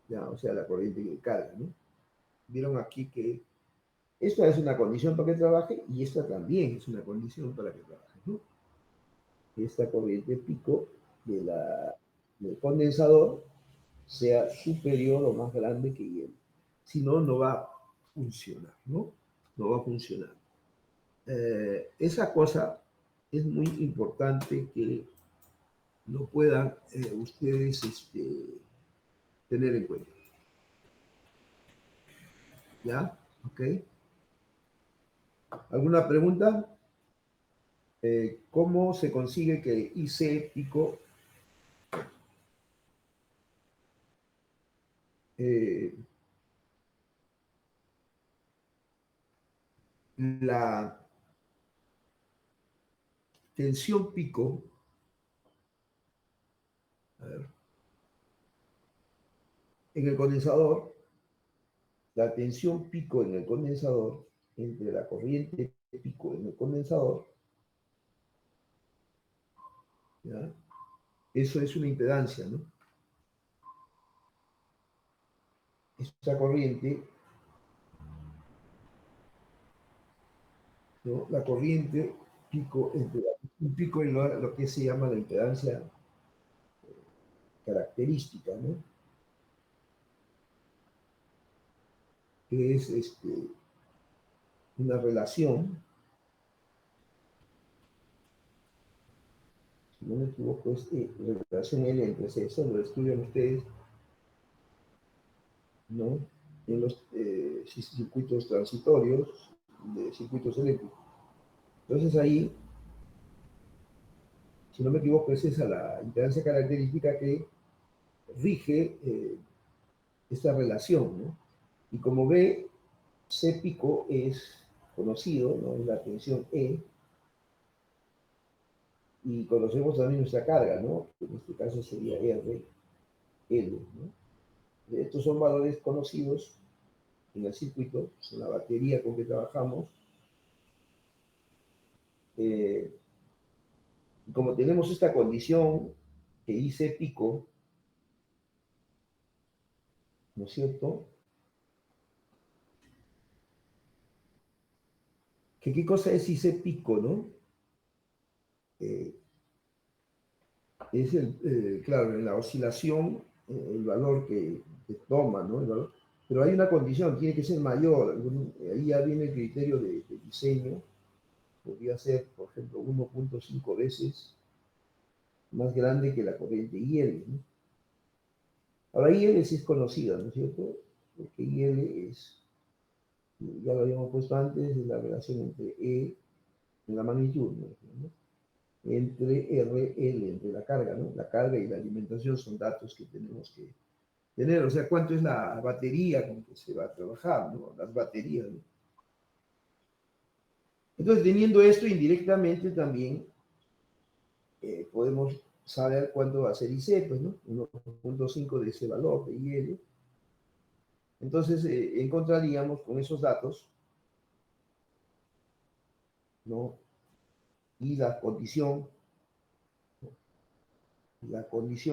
¿ya? O sea, la corriente que carga, ¿no? Vieron aquí que esta es una condición para que trabaje y esta también es una condición para que trabaje, ¿no? Esta corriente pico del condensador sea superior o más grande que IL. Si no, no va a funcionar, ¿no? No va a funcionar. Esa cosa es muy importante que lo puedan ustedes tener en cuenta. ¿Ya? ¿Ok? ¿Alguna pregunta? ¿Cómo se consigue que IC pico eh, la tensión pico, a ver, en el condensador, la tensión pico en el condensador, entre la corriente pico en el condensador, ¿ya? Eso es una impedancia, ¿no? Esta corriente, ¿no? La corriente pico, entre un pico y lo que se llama la impedancia característica, ¿no? Que es una relación, si no me equivoco, es relación L entre C, eso lo estudian ustedes, ¿no? En los circuitos transitorios de circuitos eléctricos. Entonces ahí, si no me equivoco, es esa la impedancia característica que rige esta relación, ¿no? Y como ve, C pico es conocido, ¿no? Es la tensión E, y conocemos también nuestra carga, ¿no? En este caso sería R, L, ¿no? Estos son valores conocidos en el circuito, en la batería con que trabajamos. Eh, como tenemos esta condición que dice pico, ¿no es cierto? ¿Que ¿Qué cosa es IC pico, no? Eh, es claro, en la oscilación, el valor que toma, ¿no? El valor, pero hay una condición, tiene que ser mayor. Ahí ya viene el criterio de diseño. Podría ser, por ejemplo, 1.5 veces más grande que la corriente IL, ¿no? Ahora, IL sí es conocida, ¿no es cierto? Porque IL es, ya lo habíamos puesto antes, es la relación entre E en la magnitud, ¿no? Entre R, L, entre la carga, ¿no? La carga y la alimentación son datos que tenemos que tener, o sea, cuánto es la batería con que se va a trabajar, ¿no? Las baterías, ¿no? Entonces, teniendo esto indirectamente también, podemos saber cuánto va a ser IC, pues, ¿no? 1.5 de ese valor de IL. Entonces, encontraríamos con esos datos, ¿no? Y la condición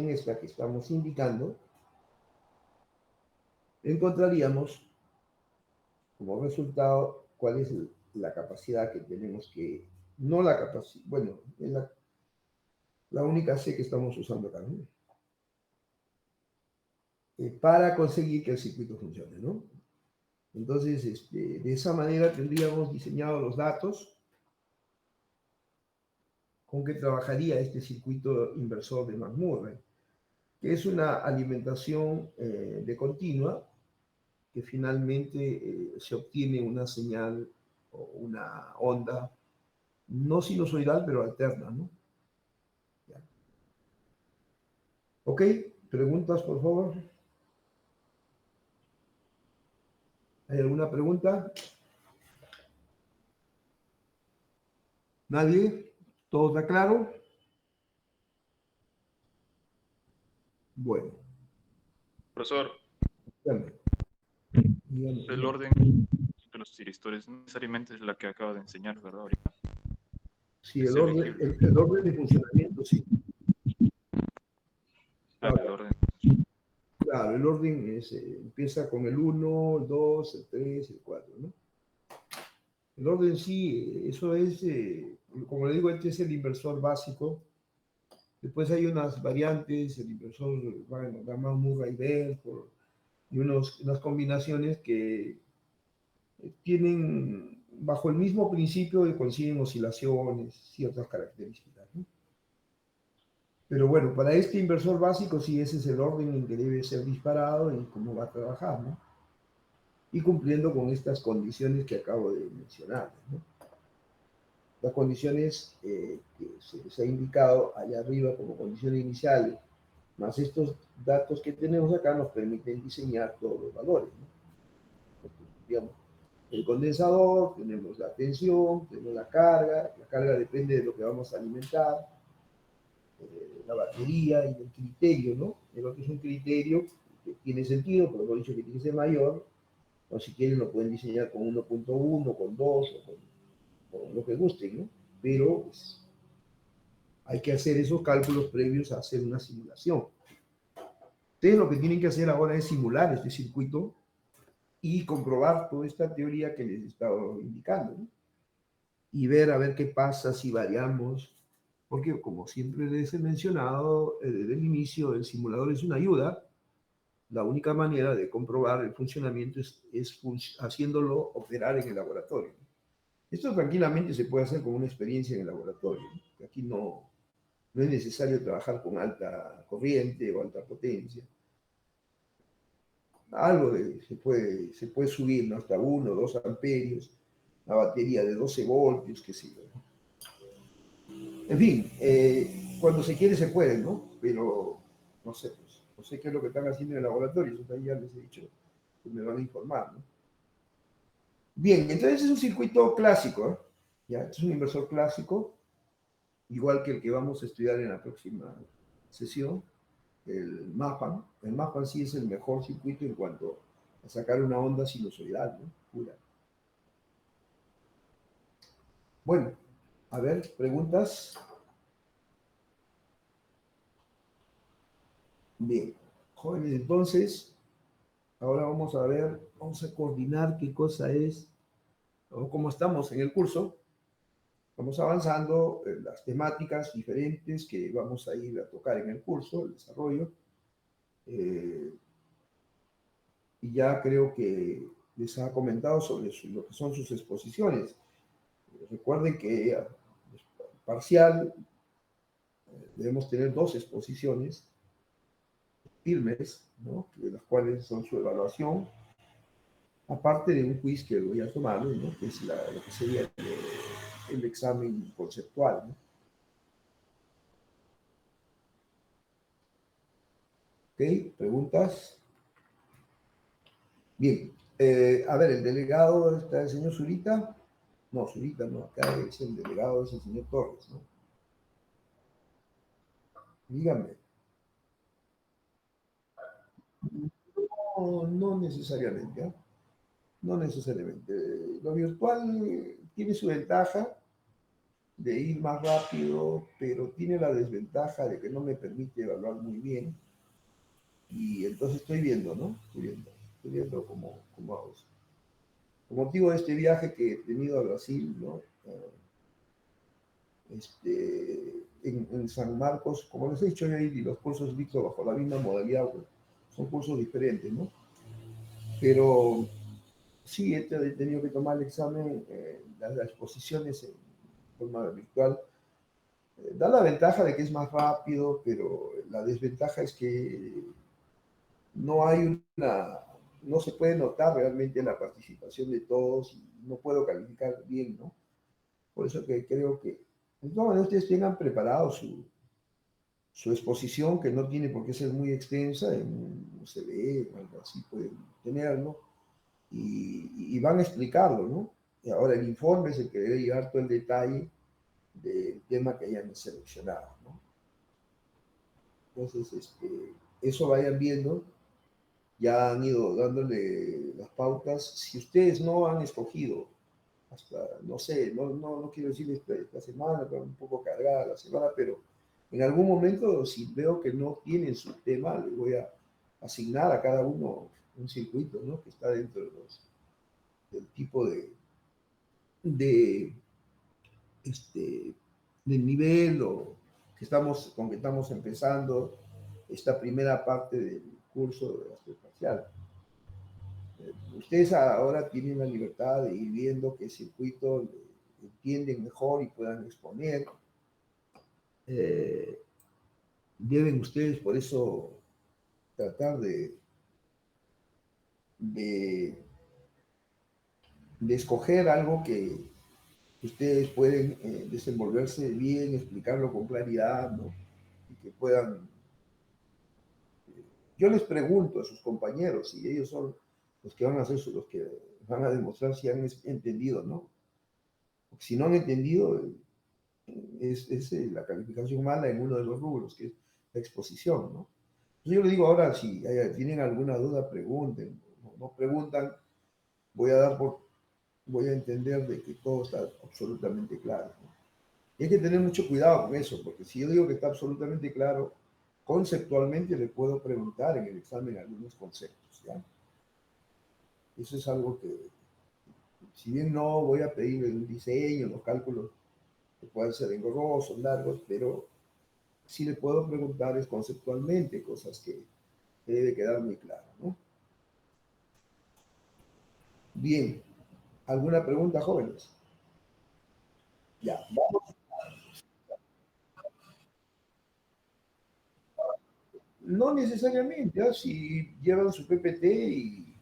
esta que estamos indicando, encontraríamos como resultado cuál es la capacidad que tenemos que, no la capacidad, bueno, es la única C que estamos usando acá, ¿no? Para conseguir que el circuito funcione, ¿no? Entonces, de esa manera tendríamos diseñado los datos con que trabajaría este circuito inversor de McMurray, que es una alimentación de continua que finalmente se obtiene una señal o una onda no sinusoidal, pero alterna, ¿no? Ya. ¿Ok? ¿Preguntas, por favor? ¿Hay alguna pregunta? ¿Nadie? ¿Todo está claro? Bueno, Profesor, dígame, dígame, el dígame. orden de los tiristores no necesariamente es la que acaba de enseñar, ¿verdad? Ahorita Sí, es elegible. el orden de funcionamiento, sí. Ah, Claro, el orden. claro, el orden es, empieza con el 1, el 2, el 3, el 4, ¿no? El orden sí, eso es, como le digo, este es el inversor básico. Después hay unas variantes, el inversor Gamma, Murray, Bell, y unas combinaciones que tienen, bajo el mismo principio, que consiguen oscilaciones, ciertas características, ¿no? Pero bueno, para este inversor básico sí ese es el orden en que debe ser disparado y cómo va a trabajar, ¿no? Y cumpliendo con estas condiciones que acabo de mencionar, ¿no? Las condiciones que se les ha indicado allá arriba como condiciones iniciales Más estos datos que tenemos acá nos permiten diseñar todos los valores, ¿no? Porque, digamos, el condensador, tenemos la tensión, tenemos la carga depende de lo que vamos a alimentar, la batería y el criterio, ¿no? El otro es un criterio que tiene sentido, pero hemos dicho que tiene que ser mayor, o si quieren lo pueden diseñar con 1.1, con 2, con lo que gusten, ¿no? Pero pues, hay que hacer esos cálculos previos a hacer una simulación. Ustedes lo que tienen que hacer ahora es simular este circuito y comprobar toda esta teoría que les he estado indicando, ¿no? Y ver a ver qué pasa si variamos, porque como siempre les he mencionado desde el inicio, el simulador es una ayuda. La única manera de comprobar el funcionamiento es haciéndolo operar en el laboratorio. Esto tranquilamente se puede hacer con una experiencia en el laboratorio, ¿no? Aquí no es necesario trabajar con alta corriente o alta potencia. Algo se puede subir, ¿no? Hasta 1 o 2 amperios, la batería de 12 voltios, qué sé yo. En fin, cuando se quiere se puede, ¿no? Pero no sé, pues, no sé qué es lo que están haciendo en el laboratorio, eso ya les he dicho que me van a informar, ¿no? Bien, entonces es un circuito clásico, ¿eh? Ya, es un inversor clásico, igual que el que vamos a estudiar en la próxima sesión, el MAPAN. El MAPAN sí es el mejor circuito en cuanto a sacar una onda sinusoidal, ¿no? Pura. Bueno, a ver, preguntas. Bien, jóvenes, entonces, ahora vamos a ver, vamos a coordinar qué cosa es, o cómo estamos en el curso. Vamos avanzando en las temáticas diferentes que vamos a ir a tocar en el curso, el desarrollo. Eh, y ya creo que les ha comentado sobre lo que son sus exposiciones. Recuerden que parcial debemos tener 2 exposiciones firmes, ¿no? De las cuales son su evaluación, aparte de un quiz que voy a tomar, ¿no? Que es lo que sería el examen conceptual, ¿no? ¿Ok? ¿Preguntas? Bien. A ver, el delegado está el señor Zurita. No, Zurita no, acá es el delegado, es el señor Torres, ¿no? Dígame. No, no necesariamente, ¿eh? No necesariamente. Lo virtual tiene su ventaja de ir más rápido, pero tiene la desventaja de que no me permite evaluar muy bien. Y entonces estoy viendo, ¿no? Estoy viendo cómo hago eso. Con motivo de este viaje que he tenido a Brasil, ¿no? En San Marcos, como les he dicho, y los cursos dicto bajo la misma modalidad, pues, son cursos diferentes, ¿no? Pero sí, he tenido que tomar el examen, las exposiciones en forma virtual. Da la ventaja de que es más rápido, pero la desventaja es que no hay no se puede notar realmente la participación de todos y no puedo calificar bien, ¿no? Por eso que creo que, de todas maneras, ustedes tengan preparado su exposición, que no tiene por qué ser muy extensa, en un CV o algo así pueden tenerlo, y van a explicarlo, ¿no? Y ahora el informe es el que debe llevar todo el detalle del tema que hayan seleccionado, ¿no? Entonces, eso vayan viendo, ya han ido dándole las pautas. Si ustedes no han escogido, hasta, no sé, no quiero decir esta semana, pero un poco cargada la semana, pero en algún momento, si veo que no tienen su tema, les voy a asignar a cada uno un circuito, ¿no? Que está dentro del tipo de este, del nivel o con que estamos empezando esta primera parte del curso de arte parcial. Ustedes ahora tienen la libertad de ir viendo qué circuito entienden mejor y puedan exponer. Eh, Deben ustedes por eso tratar de, de escoger algo que ustedes pueden desenvolverse bien, explicarlo con claridad, ¿no? Y que puedan yo les pregunto a sus compañeros y ellos son los que van a hacer, los que van a demostrar si han entendido, ¿no? Porque si no han entendido, es la calificación mala en uno de los rubros, que es la exposición, ¿no? Yo le digo ahora, si tienen alguna duda, pregunten. No preguntan, voy a dar por, voy a entender de que todo está absolutamente claro, ¿no? Y hay que tener mucho cuidado con eso, porque si yo digo que está absolutamente claro, conceptualmente le puedo preguntar en el examen algunos conceptos, ¿ya? Eso es algo que, si bien no voy a pedir un diseño, los cálculos que puedan ser engorrosos, largos, pero sí le puedo preguntar es conceptualmente cosas que debe quedar muy claro, ¿no? Bien, ¿alguna pregunta, jóvenes? Ya, no necesariamente, ¿ah? Si llevan su PPT y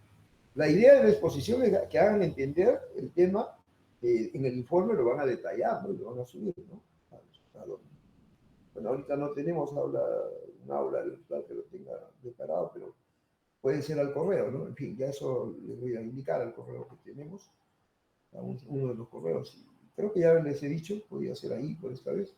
la idea de la exposición es que hagan entender el tema, en el informe lo van a detallar, ¿no? Y lo van a subir, ¿no? Bueno, ahorita no tenemos un aula virtual que lo tenga preparado, pero puede ser al correo, ¿no? En fin, ya eso les voy a indicar al correo que tenemos, uno de los correos. Y creo que ya les he dicho, podría ser ahí por esta vez.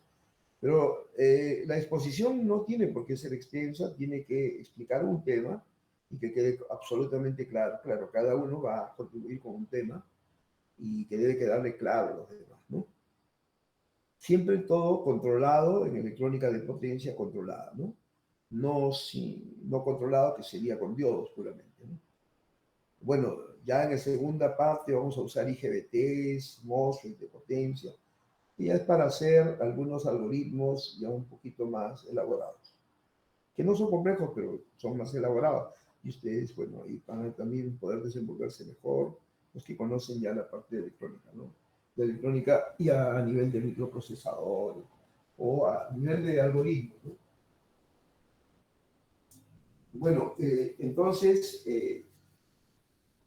Pero la exposición no tiene por qué ser extensa, tiene que explicar un tema y que quede absolutamente claro. Claro, cada uno va a contribuir con un tema y que debe quedarle claro a los demás, ¿no? Siempre todo controlado en electrónica de potencia controlada, ¿no? No controlado, que sería con diodos puramente, ¿no? Bueno, ya en la segunda parte vamos a usar IGBTs, MOSFET de potencia, y ya es para hacer algunos algoritmos ya un poquito más elaborados, que no son complejos, pero son más elaborados. Y ustedes, bueno, ahí van a también poder desenvolverse mejor los que conocen ya la parte de electrónica, ¿no? De electrónica y a nivel de microprocesador o a nivel de algoritmos, ¿no? Bueno, entonces,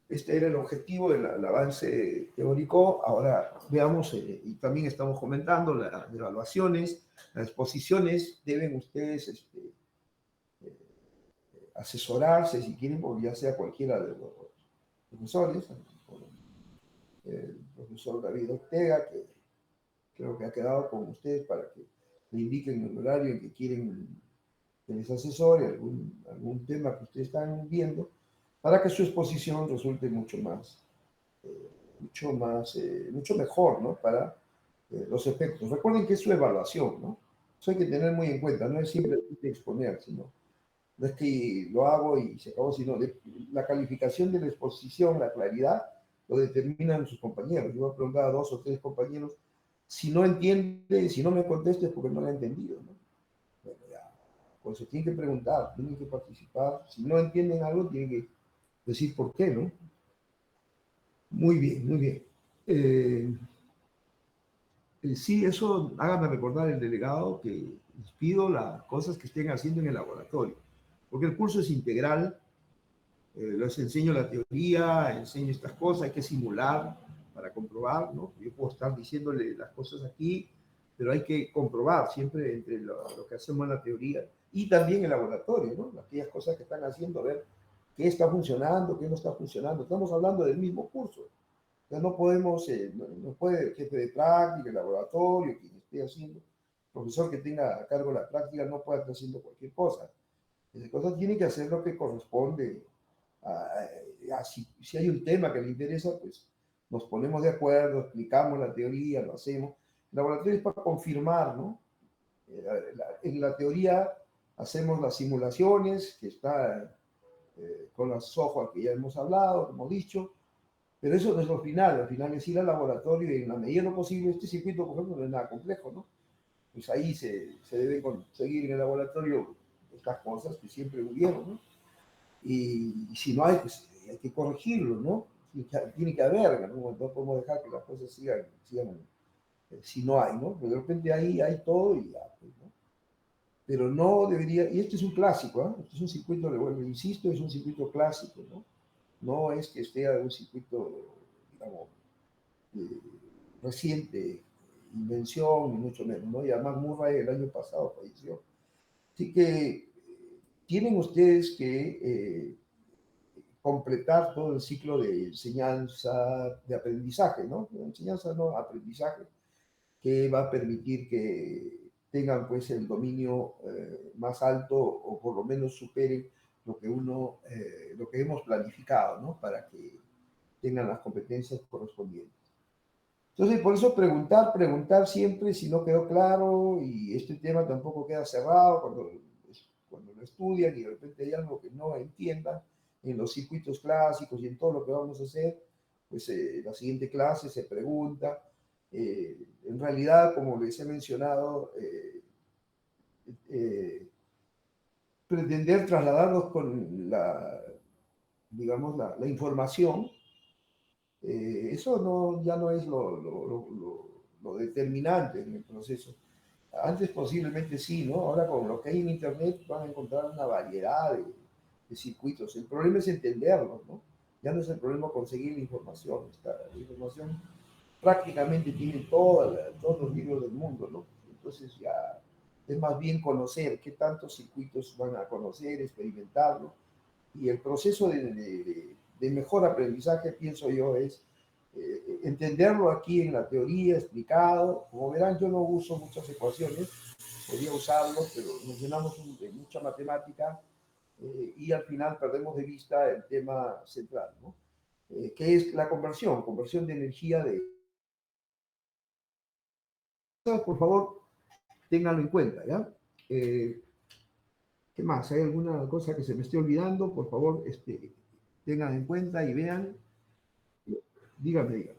este era el objetivo del avance teórico. Ahora veamos, y también estamos comentando las evaluaciones, las exposiciones, deben ustedes asesorarse si quieren, porque ya sea cualquiera de los profesores, el profesor David Ortega, que creo que ha quedado con ustedes para que le indiquen el horario en que quieren que les asesore algún tema que ustedes están viendo, para que su exposición resulte mucho mejor, ¿no? Para los efectos. Recuerden que es su evaluación, ¿no? Eso hay que tener muy en cuenta, no es simplemente exponer, sino no es que lo hago y se acabó, sino la calificación de la exposición, la claridad, lo determinan sus compañeros. Yo voy a preguntar a 2 o 3 compañeros, si no entiende, si no me contesta es porque no lo ha entendido, ¿no? Bueno, ya, pues se tienen que preguntar, tienen que participar. Si no entienden algo, tienen que decir por qué, ¿no? Muy bien, muy bien. Sí, eso hágame recordar el delegado que les pido las cosas que estén haciendo en el laboratorio, porque el curso es integral. Les enseño la teoría, enseño estas cosas, hay que simular para comprobar, ¿no? Yo puedo estar diciéndole las cosas aquí, pero hay que comprobar siempre entre lo que hacemos en la teoría y también el laboratorio, ¿no? Aquellas cosas que están haciendo, a ver qué está funcionando, qué no está funcionando. Estamos hablando del mismo curso. Entonces no podemos, no puede el jefe de práctica, el laboratorio, quien esté haciendo, el profesor que tenga a cargo la práctica no puede estar haciendo cualquier cosa. Esa cosa tiene que hacer lo que corresponde si hay un tema que le interesa, pues nos ponemos de acuerdo, explicamos la teoría, lo hacemos. El laboratorio es para confirmar, ¿no? En la teoría hacemos las simulaciones, que está con los software que ya hemos hablado, hemos dicho, pero eso no es lo final. Al final es ir al laboratorio y en la medida de lo posible, este circuito, por ejemplo, no es nada complejo, ¿no? Pues ahí se debe conseguir en el laboratorio estas cosas que siempre hubieron, ¿no? Y si no hay, pues hay que corregirlo, ¿no? Tiene que haber, ¿no? No podemos dejar que las cosas sigan si no hay, ¿no? Pero de repente ahí hay todo y ya, pues, ¿no? Pero no debería, y este es un clásico, ¿eh? Este es un circuito, bueno, insisto, es un circuito clásico, ¿no? No es que esté un circuito, digamos, eh, reciente, invención, ni mucho menos, ¿no? Y además Murray el año pasado falleció. Así que tienen ustedes que completar todo el ciclo de enseñanza, de aprendizaje, ¿no? De enseñanza, no, aprendizaje, que va a permitir que tengan pues el dominio más alto o por lo menos superen lo que lo que hemos planificado, ¿no? Para que tengan las competencias correspondientes. Entonces, por eso preguntar siempre si no quedó claro y este tema tampoco queda cerrado cuando lo estudian y de repente hay algo que no entiendan en los circuitos clásicos y en todo lo que vamos a hacer, pues la siguiente clase se pregunta. En realidad, como les he mencionado, eh, pretender trasladarlos con digamos, la información, eso ya no es lo determinante en el proceso. Antes posiblemente sí, ¿no? Ahora con lo que hay en Internet van a encontrar una variedad de circuitos. El problema es entenderlos, ¿no? Ya no es el problema conseguir la información. La información prácticamente tiene todos los libros del mundo, ¿no? Entonces ya es más bien conocer qué tantos circuitos van a conocer, experimentarlo. Y el proceso de mejor aprendizaje, pienso yo, es entenderlo aquí en la teoría, explicado. Como verán, yo no uso muchas ecuaciones, podría usarlos, pero nos llenamos de mucha matemática y al final perdemos de vista el tema central, ¿no? Que es la conversión de energía por favor, ténganlo en cuenta, ¿ya? ¿Qué más? ¿Hay alguna cosa que se me esté olvidando? Por favor, tengan en cuenta y vean. Dígame.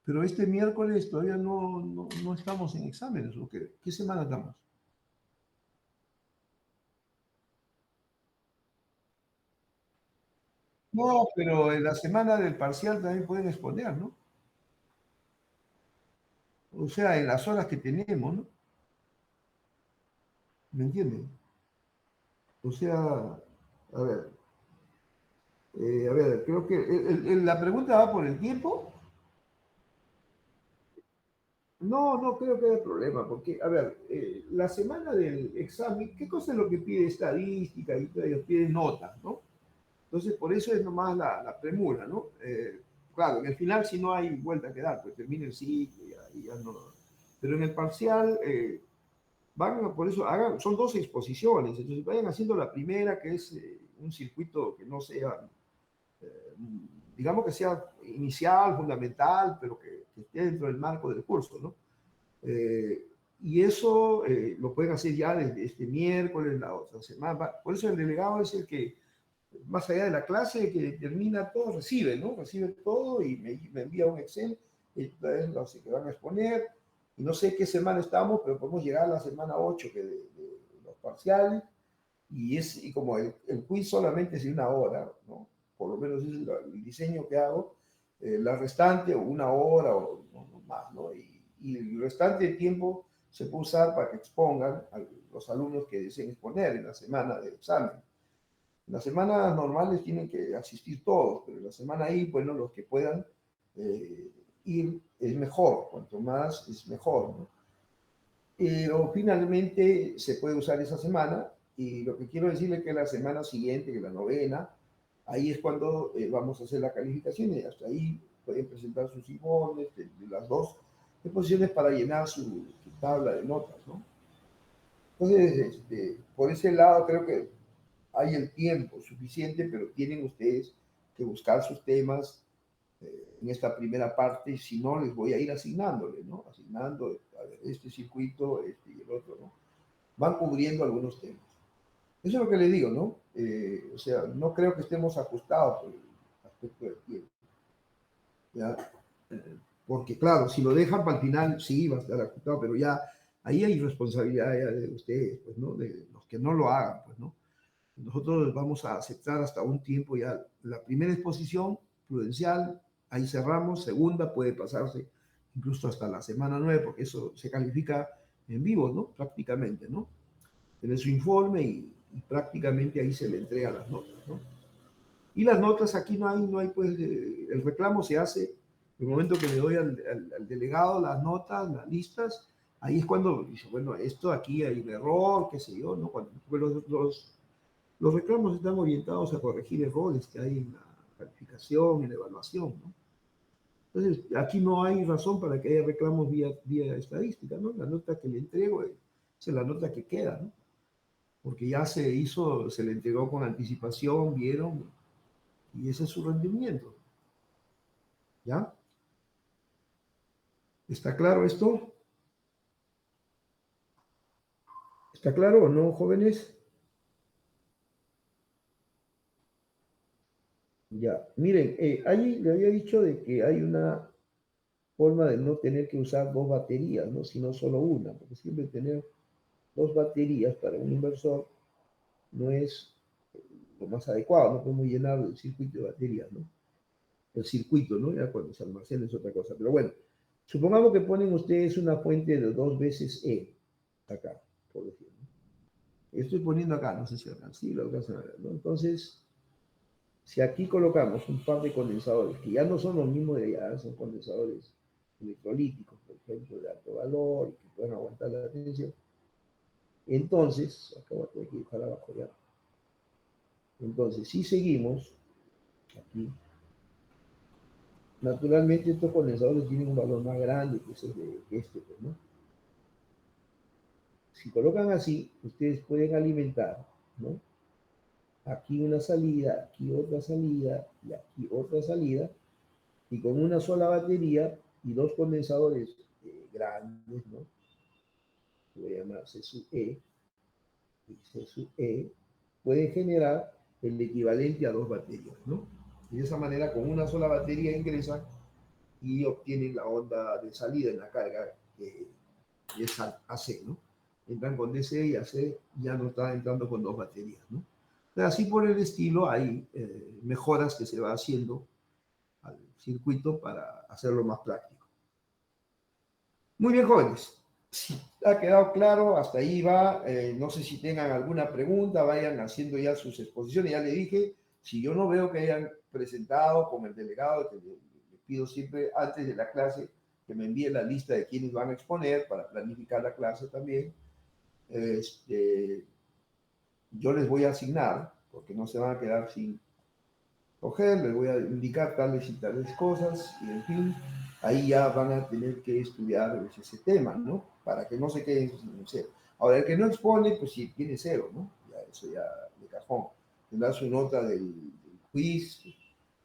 Pero este miércoles todavía no estamos en exámenes, ¿o qué? ¿Qué semana estamos? No, pero en la semana del parcial también pueden exponer, ¿no? O sea, en las horas que tenemos, ¿no? ¿Me entienden? O sea, a ver, creo que la pregunta va por el tiempo. No creo que haya problema, porque, a ver, la semana del examen, ¿qué cosa es lo que pide estadística? Y ellos piden notas, ¿no? Entonces, por eso es nomás la premura, ¿no? Claro, en el final, si no hay vuelta que dar, pues termina el ciclo y ya no. Pero en el parcial, por eso, son dos exposiciones, entonces vayan haciendo la primera, que es un circuito que no sea, digamos que sea inicial, fundamental, pero que esté dentro del marco del curso, ¿no? Eh, y eso lo pueden hacer ya desde este miércoles, la otra semana. Por eso el delegado es el que, más allá de la clase, que determina todo, recibe, ¿no? Recibe todo y me envía un Excel, es lo que van a exponer. Y no sé qué semana estamos, pero podemos llegar a la semana 8 que de los parciales. Y como el quiz solamente es de una hora, ¿no? Por lo menos es el diseño que hago, la restante o una hora o no más, ¿no? Y el restante de tiempo se puede usar para que expongan a los alumnos que deseen exponer en la semana de examen. En las semanas normales tienen que asistir todos, pero en la semana ahí, bueno, los que puedan ir es mejor, cuanto más es mejor, ¿no? Pero finalmente se puede usar esa semana y lo que quiero decirle es que la semana siguiente, que la novena, ahí es cuando vamos a hacer la calificación y hasta ahí pueden presentar sus informes de las dos exposiciones para llenar su tabla de notas, ¿no? Entonces, por ese lado creo que hay el tiempo suficiente, pero tienen ustedes que buscar sus temas en esta primera parte, si no, les voy a ir asignándole, ¿no? Asignando a ver, este circuito, este y el otro, ¿no? Van cubriendo algunos temas. Eso es lo que le digo, ¿no? O sea, no creo que estemos ajustados por el aspecto del tiempo, ¿ya? Porque claro, si lo dejan para el final, sí, va a estar ajustado, pero ya ahí hay responsabilidad ya de ustedes, pues, ¿no? De los que no lo hagan, pues, ¿no? Nosotros vamos a aceptar hasta un tiempo ya la primera exposición prudencial, ahí cerramos, segunda puede pasarse incluso hasta la semana 9 porque eso se califica en vivo, ¿no? Prácticamente, ¿no? Tiene su informe y prácticamente ahí se le entregan las notas, ¿no? Y las notas aquí no hay pues, el reclamo se hace El momento que le doy al delegado las notas, las listas, ahí es cuando dice, bueno, esto aquí hay un error, qué sé yo, ¿no? Cuando, los reclamos están orientados a corregir errores que hay en la calificación, en la evaluación, ¿no? Entonces, aquí no hay razón para que haya reclamos vía estadística, ¿no? La nota que le entrego es la nota que queda, ¿no? Porque ya se hizo, se le entregó con anticipación, vieron, y ese es su rendimiento, ¿ya? ¿Está claro esto? ¿Está claro o no, jóvenes? Ya, miren, ahí le había dicho de que hay una forma de no tener que usar dos baterías, ¿no? Sino solo una, porque siempre tener dos baterías para un inversor no es lo más adecuado, no podemos llenar el circuito de baterías, ¿no? El circuito, ¿no? Ya cuando se almacena es otra cosa, pero bueno, supongamos que ponen ustedes una fuente de 2 veces acá, por decirlo. Estoy poniendo acá, no sé si alcanza, sí, lo alcanzan a ver, ¿no? Entonces, si aquí colocamos un par de condensadores, que ya no son los mismos de allá, son condensadores electrolíticos, por ejemplo, de alto valor y que pueden aguantar la tensión, entonces, acá voy a tener que dibujar abajo ya. Entonces, si seguimos aquí, naturalmente estos condensadores tienen un valor más grande que, que este, pues, ¿no? Si colocan así, ustedes pueden alimentar, ¿no? Aquí una salida, aquí otra salida y aquí otra salida, y con una sola batería y dos condensadores grandes, ¿no? Voy a llamar C sub E y C sub E, pueden generar el equivalente a dos baterías, ¿no? Y de esa manera, con una sola batería ingresan y obtienen la onda de salida en la carga, que es AC, ¿no? Entran con DC y AC, ya no están entrando con dos baterías, ¿no? Pero así por el estilo hay mejoras que se va haciendo al circuito para hacerlo más práctico. Muy bien, jóvenes. Si ha quedado claro, hasta ahí va. No sé si tengan alguna pregunta, vayan haciendo ya sus exposiciones. Ya le dije, si yo no veo que hayan presentado con el delegado, que le pido siempre antes de la clase que me envíe la lista de quienes van a exponer para planificar la clase también. Yo les voy a asignar, porque no se van a quedar sin coger, les voy a indicar tales y tales cosas, y en fin, ahí ya van a tener que estudiar ese tema, ¿no? Para que no se queden sin cero. Ahora, el que no expone, pues sí, tiene cero, ¿no? Ya, eso ya de cajón. Tendrá su nota del quiz,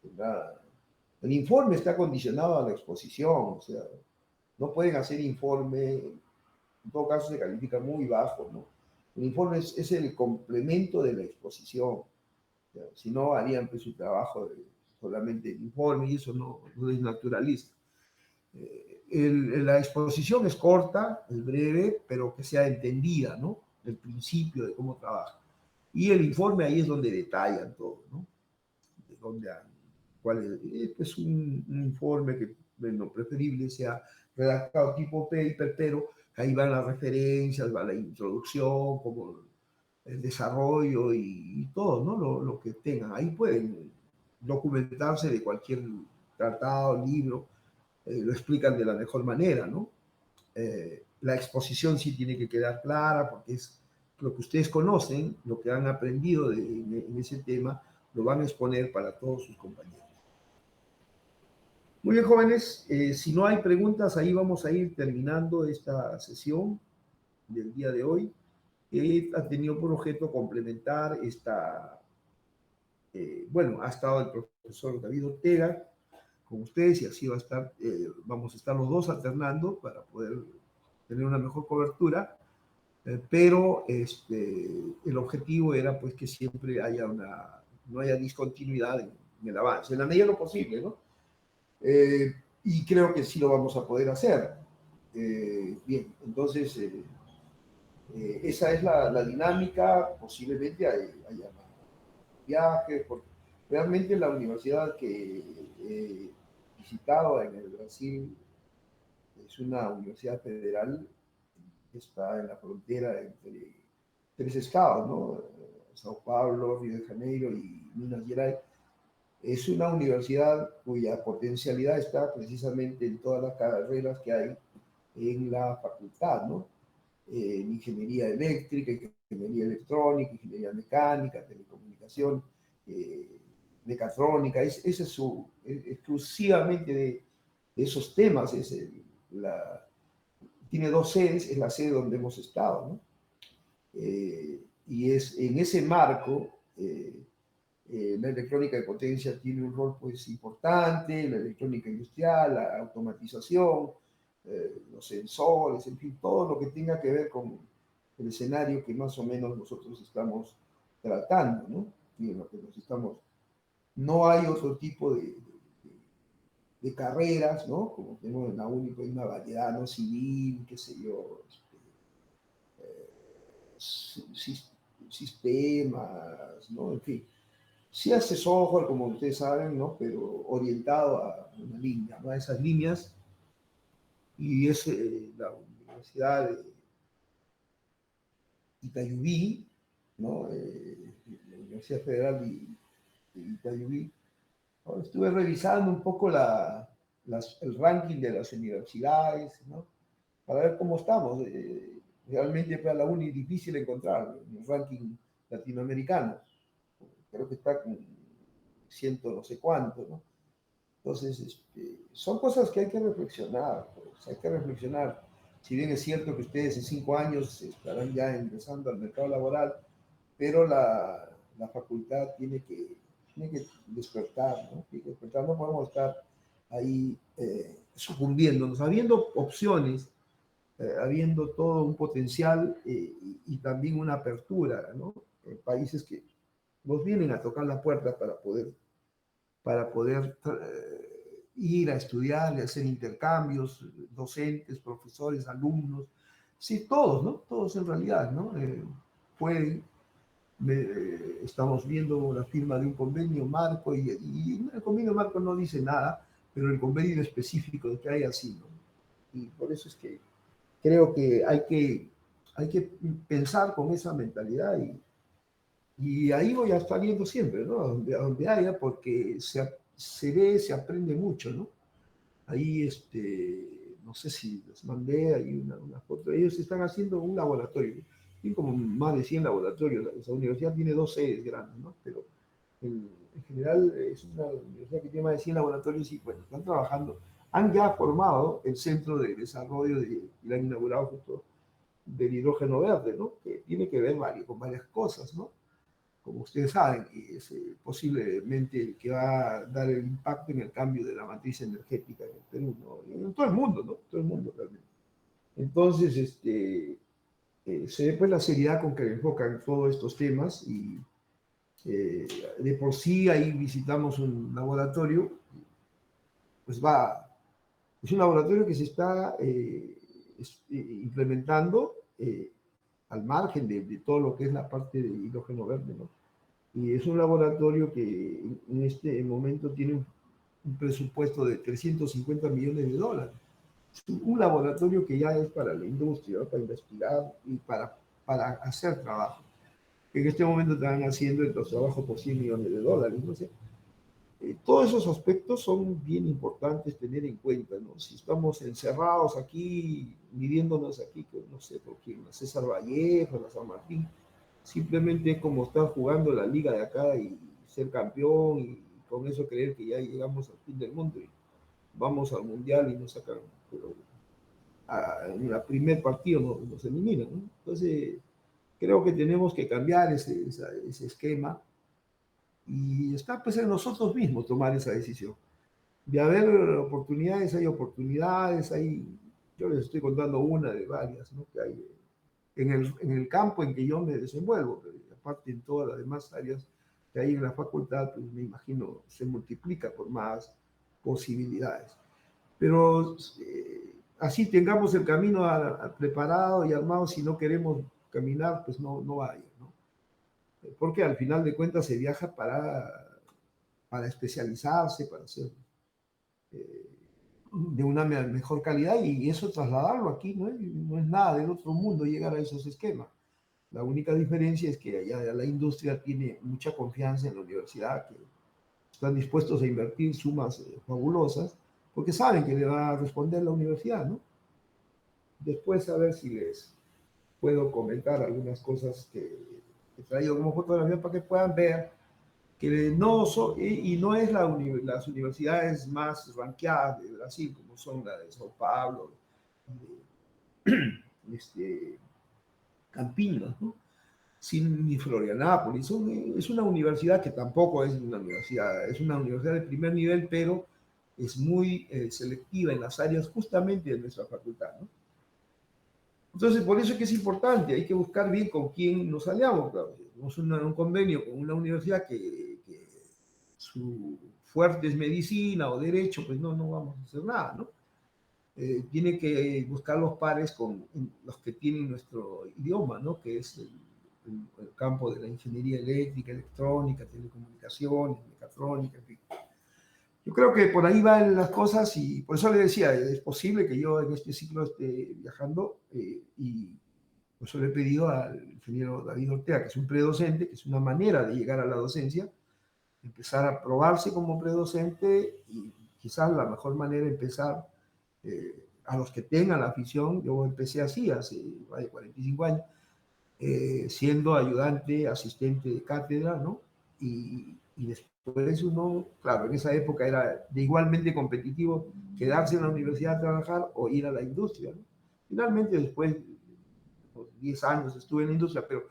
tendrá... El informe está condicionado a la exposición, o sea, no pueden hacer informe, en todo caso se califica muy bajo, ¿no? El informe es el complemento de la exposición. Si no, harían pues, su trabajo de solamente el informe y eso no es naturalista. La exposición es corta, es breve, pero que sea entendida, ¿no? El principio de cómo trabaja. Y el informe ahí es donde detallan todo, ¿no? De dónde han, cuál es pues un informe que, bueno, preferible sea redactado tipo paper, pero ahí van las referencias, va la introducción, como el desarrollo y todo, ¿no? Lo que tengan. Ahí pueden documentarse de cualquier tratado, libro, lo explican de la mejor manera, ¿no? La exposición sí tiene que quedar clara porque es lo que ustedes conocen, lo que han aprendido en ese tema, lo van a exponer para todos sus compañeros. Muy bien, jóvenes, si no hay preguntas, ahí vamos a ir terminando esta sesión del día de hoy. Ha tenido por objeto complementar bueno, ha estado el profesor David Ortega con ustedes y así va a estar, vamos a estar los dos alternando para poder tener una mejor cobertura, pero el objetivo era pues que siempre haya no haya discontinuidad en el avance, en la medida de lo posible, ¿no? Y creo que sí lo vamos a poder hacer. Bien, entonces esa es la dinámica, posiblemente haya viajes, porque realmente la universidad que he visitado en el Brasil es una universidad federal que está en la frontera entre tres estados, ¿no? Sao Paulo, Río de Janeiro y Minas Gerais. Es una universidad cuya potencialidad está precisamente en todas las carreras que hay en la facultad, ¿no? Ingeniería eléctrica, ingeniería electrónica, ingeniería mecánica, telecomunicación, eh, mecatrónica, ese es su, exclusivamente de esos temas, tiene dos sedes, es la sede donde hemos estado, ¿no? Y es en ese marco, la electrónica de potencia tiene un rol pues importante, la electrónica industrial, la automatización, los sensores, en fin, todo lo que tenga que ver con el escenario que más o menos nosotros estamos tratando, ¿no? Y en lo que nos estamos, no hay otro tipo de carreras, ¿no? Como tenemos en la UNI, hay una variedad, ¿no? Civil, qué sé yo, sistemas, ¿no? En fin. Sí hace software, como ustedes saben, ¿no? Pero orientado a una línea, ¿no? A esas líneas. Y es la Universidad de Itayubí, ¿no? La Universidad Federal de Itayubí. Ahora estuve revisando un poco el ranking de las universidades, ¿no? Para ver cómo estamos. Realmente para la UNI es difícil encontrar un ranking latinoamericano. Creo que está con ciento no sé cuánto, ¿no? Entonces, son cosas que hay que reflexionar, pues, hay que reflexionar. Si bien es cierto que ustedes en 5 años estarán ya ingresando al mercado laboral, pero la facultad tiene que despertar, ¿no? Tiene que despertar, no podemos estar ahí sucumbiéndonos, habiendo opciones, habiendo todo un potencial y también una apertura, ¿no? En países que nos vienen a tocar la puerta para poder ir a estudiar y hacer intercambios, docentes, profesores, alumnos, sí, todos, ¿no? Todos en realidad, ¿no? Pueden, estamos viendo la firma de un convenio marco y el convenio marco no dice nada, pero el convenio específico de que hay así, ¿no? Y por eso es que creo que hay que pensar con esa mentalidad y ahí voy a estar viendo siempre, ¿no? A donde haya, porque se ve, se aprende mucho, ¿no? Ahí, no sé si les mandé ahí una foto. Ellos están haciendo un laboratorio. Tienen como más de 100 laboratorios. Esa universidad tiene dos sedes grandes, ¿no? Pero en general es una universidad que tiene más de 100 laboratorios y, bueno, están trabajando. Han ya formado el centro de desarrollo y lo han inaugurado justo del hidrógeno verde, ¿no? Que tiene que ver con varias cosas, ¿no? Como ustedes saben, y es posiblemente el que va a dar el impacto en el cambio de la matriz energética en el Perú, ¿no? Y en todo el mundo, ¿no? Todo el mundo realmente. Entonces, se ve pues la seriedad con que enfocan todos estos temas y eh, de por sí ahí visitamos un laboratorio, pues es un laboratorio que se está implementando al margen de todo lo que es la parte de hidrógeno verde, ¿no? Y es un laboratorio que en este momento tiene un presupuesto de 350 millones de dólares. Es un laboratorio que ya es para la industria, ¿no? Para investigar y para hacer trabajo. En este momento están haciendo los trabajos por 100 millones de dólares. ¿No? Todos esos aspectos son bien importantes tener en cuenta, ¿no? Si estamos encerrados aquí, midiéndonos aquí, no sé, por quién, la César Vallejo, la San Martín, simplemente es como estar jugando la liga de acá y ser campeón y con eso creer que ya llegamos al fin del mundo y vamos al mundial y nos sacan, pero en el primer partido nos eliminan, ¿no? Entonces, creo que tenemos que cambiar ese esquema y está pues en nosotros mismos tomar esa decisión. De haber oportunidades, yo les estoy contando una de varias, ¿no? Que hay en el campo en que yo me desenvuelvo, pero aparte en todas las demás áreas que hay en la facultad, pues me imagino se multiplica por más posibilidades. Pero así tengamos el camino preparado y armado, si no queremos caminar, pues no vaya, ¿no? Porque al final de cuentas se viaja para especializarse, para hacer eh, de una mejor calidad y eso trasladarlo aquí, no es nada del otro mundo llegar a esos esquemas. La única diferencia es que allá la industria tiene mucha confianza en la universidad, que están dispuestos a invertir sumas fabulosas, porque saben que le va a responder la universidad, ¿no? Después a ver si les puedo comentar algunas cosas que he traído como fotografía para que puedan ver que no son, y no es las universidades más ranqueadas de Brasil, como son la de São Paulo, este, Campinas, ¿no? Sin ni Florianápolis. Es una universidad que tampoco es una universidad, es una universidad de primer nivel, pero es muy selectiva en las áreas justamente de nuestra facultad, ¿no? Entonces, por eso es que es importante, hay que buscar bien con quién nos aliamos. Claro. Tenemos un convenio con una universidad que su fuerte es medicina o derecho, pues no vamos a hacer nada, ¿no? Tiene que buscar los pares con los que tienen nuestro idioma, ¿no? Que es el campo de la ingeniería eléctrica, electrónica, telecomunicaciones, mecatrónica, en fin. Yo creo que por ahí van las cosas y por eso le decía, es posible que yo en este ciclo esté viajando y por eso le he pedido al ingeniero David Ortega, que es un predocente, que es una manera de llegar a la docencia, empezar a probarse como predocente y quizás la mejor manera de empezar a los que tengan la afición, yo empecé así hace 45 años, siendo ayudante, asistente de cátedra, ¿no? Y después uno, claro, en esa época era de igualmente competitivo quedarse en la universidad a trabajar o ir a la industria, ¿no? Finalmente, después de 10 años estuve en la industria, pero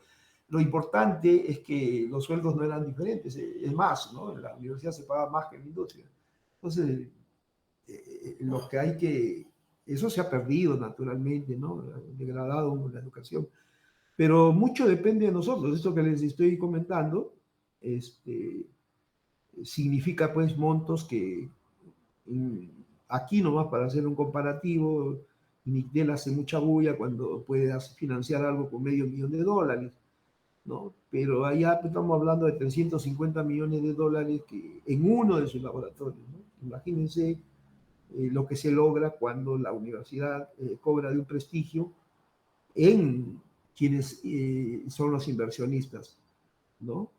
lo importante es que los sueldos no eran diferentes, es más, ¿no? En la universidad se paga más que en la industria. Entonces, lo que hay que, eso se ha perdido naturalmente, ¿no? Ha degradado la educación. Pero mucho depende de nosotros. Esto que les estoy comentando significa pues montos que aquí nomás para hacer un comparativo, Migdel hace mucha bulla cuando puede financiar algo con $500,000, ¿no? Pero allá estamos hablando de $350 millones que, en uno de sus laboratorios, ¿no? Imagínense lo que se logra cuando la universidad cobra de un prestigio en quienes son los inversionistas, ¿no?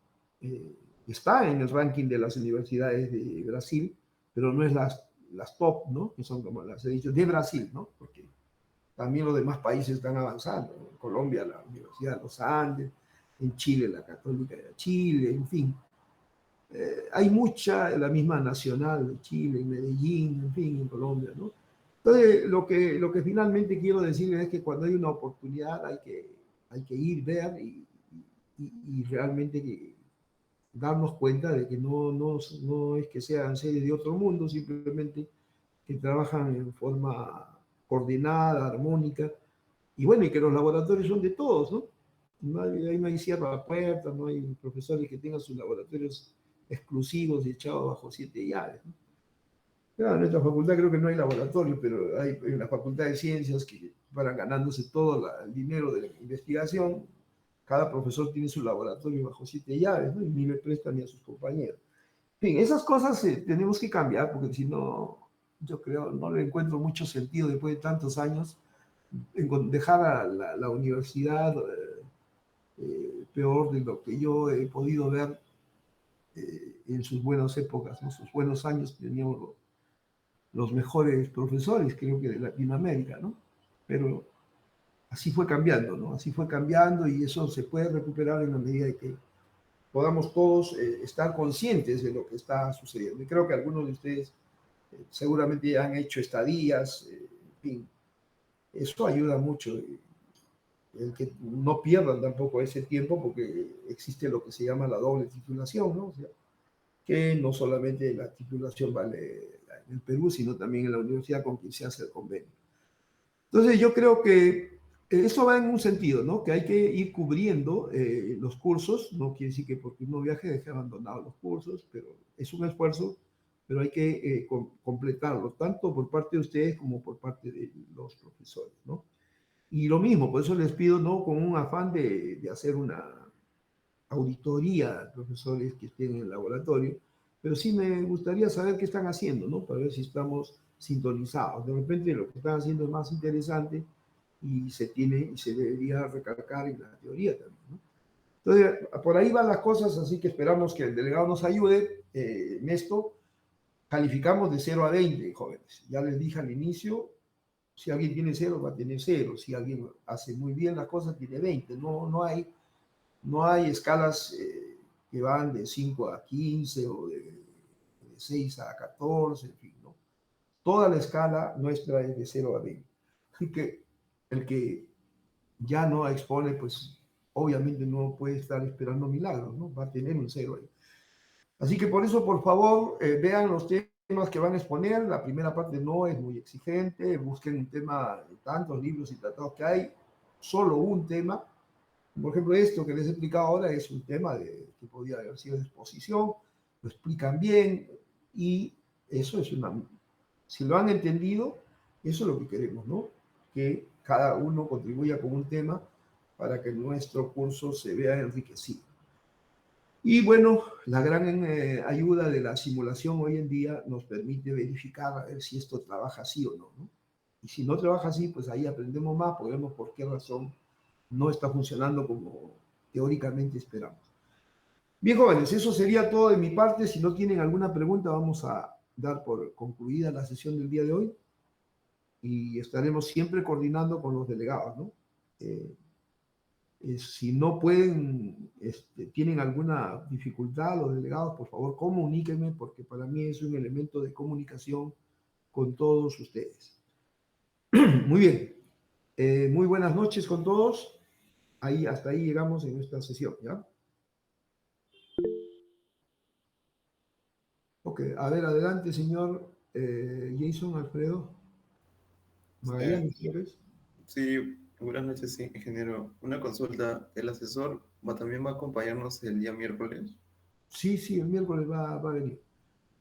Eh, Está en el ranking de las universidades de Brasil, pero no es las top, ¿no? Que son como las he dicho, de Brasil, ¿no? Porque también los demás países están avanzando, ¿no? En Colombia, la Universidad de los Andes, en Chile, la Católica de Chile, en fin. Hay mucha, la misma Nacional de Chile, en Medellín, en fin, en Colombia, ¿no? Entonces, lo que finalmente quiero decirles es que cuando hay una oportunidad hay que ir, ver y realmente darnos cuenta de que no es que sean seres de otro mundo, simplemente que trabajan en forma coordinada, armónica, y bueno, y que los laboratorios son de todos, ¿no? Ahí no hay cierra la puerta, no hay profesores que tengan sus laboratorios exclusivos y echados bajo 7 llaves, ¿no? Claro, en nuestra facultad creo que no hay laboratorio, pero hay en la Facultad de Ciencias que van ganándose todo el dinero de la investigación. Cada profesor tiene su laboratorio bajo 7 llaves, ¿no? Y ni le prestan ni a sus compañeros. En fin, esas cosas tenemos que cambiar porque si no, yo creo, no le encuentro mucho sentido después de tantos años en dejar a la universidad peor de lo que yo he podido ver en sus buenas épocas, ¿no? Sus buenos años teníamos los mejores profesores, creo que de Latinoamérica, ¿no? Pero así fue cambiando, ¿no? Así fue cambiando y eso se puede recuperar en la medida de que podamos todos estar conscientes de lo que está sucediendo. Y creo que algunos de ustedes seguramente ya han hecho estadías, en fin, eso ayuda mucho. El que no pierdan tampoco ese tiempo porque existe lo que se llama la doble titulación, ¿no? O sea, que no solamente la titulación vale en el Perú, sino también en la universidad con quien se hace el convenio. Entonces yo creo que eso va en un sentido, ¿no? Que hay que ir cubriendo los cursos, no quiere decir que porque uno viaje deje abandonados los cursos, pero es un esfuerzo, pero hay que completarlo, tanto por parte de ustedes como por parte de los profesores, ¿no? Y lo mismo, por eso les pido, ¿no? Con un afán de hacer una auditoría a profesores que estén en el laboratorio, pero sí me gustaría saber qué están haciendo, ¿no? Para ver si estamos sintonizados. De repente lo que están haciendo es más interesante y se debería recalcar en la teoría también, ¿no? Entonces, por ahí van las cosas, así que esperamos que el delegado nos ayude en esto. Calificamos de 0 a 20, jóvenes. Ya les dije al inicio, si alguien tiene 0, va a tener 0. Si alguien hace muy bien las cosas, tiene 20. No hay escalas que van de 5 a 15 o de 6 a 14, en fin, ¿no? Toda la escala nuestra es de 0 a 20. Así que el que ya no expone, pues obviamente no puede estar esperando milagros, ¿no? Va a tener un 0 ahí. Así que por eso, por favor, vean los temas que van a exponer. La primera parte no es muy exigente. Busquen un tema de tantos libros y tratados que hay. Solo un tema. Por ejemplo, esto que les he explicado ahora es un tema que podría haber sido de exposición. Lo explican bien y eso es una... Si lo han entendido, eso es lo que queremos, ¿no? Que cada uno contribuya con un tema para que nuestro curso se vea enriquecido. Y bueno, la gran ayuda de la simulación hoy en día nos permite verificar a ver si esto trabaja así o no, ¿no? Y si no trabaja así, pues ahí aprendemos más, podemos por qué razón no está funcionando como teóricamente esperamos. Bien, jóvenes, eso sería todo de mi parte. Si no tienen alguna pregunta, vamos a dar por concluida la sesión del día de hoy y estaremos siempre coordinando con los delegados, ¿no? Eh, si no pueden, tienen alguna dificultad los delegados, por favor comuníquenme porque para mí es un elemento de comunicación con todos ustedes. Muy bien, muy buenas noches con todos. Ahí, hasta ahí llegamos en esta sesión, ¿ya? Ok, a ver, adelante, señor Jason Alfredo Magallanes, Sí, ¿quieres? sí, buenas noches, sí, ingeniero. Una consulta, ¿el asesor también va a acompañarnos el día miércoles? Sí, sí, el miércoles va a venir.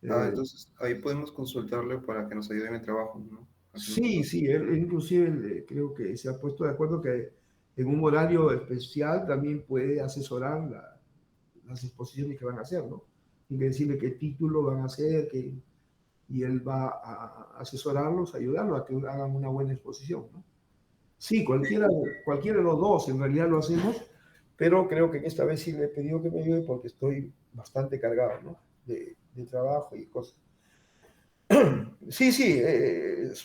Eh, Entonces ahí podemos consultarle para que nos ayude en el trabajo, ¿no? Para que nos sí, sí, él inclusive creo que se ha puesto de acuerdo que en un horario especial también puede asesorar las exposiciones que van a hacer, ¿no? Tiene que decirle qué título van a hacer, y él va a asesorarlos, ayudarlos a que hagan una buena exposición, ¿no? Sí, cualquiera de los dos en realidad lo hacemos, pero creo que esta vez sí le he pedido que me ayude porque estoy bastante cargado, ¿no? De trabajo y cosas. Sí, sí,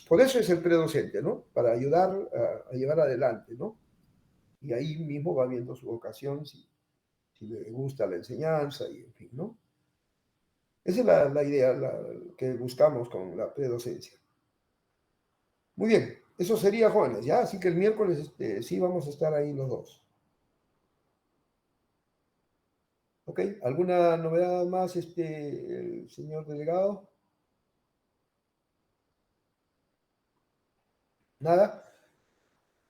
por eso es el predocente, ¿no? Para ayudar a llevar adelante, ¿no? Y ahí mismo va viendo su vocación, si le gusta la enseñanza y en fin, ¿no? Esa es la idea que buscamos con la predocencia. Muy bien, eso sería, jóvenes, ¿ya? Así que el miércoles sí vamos a estar ahí los dos. ¿Ok? ¿Alguna novedad más, el señor delegado? ¿Nada?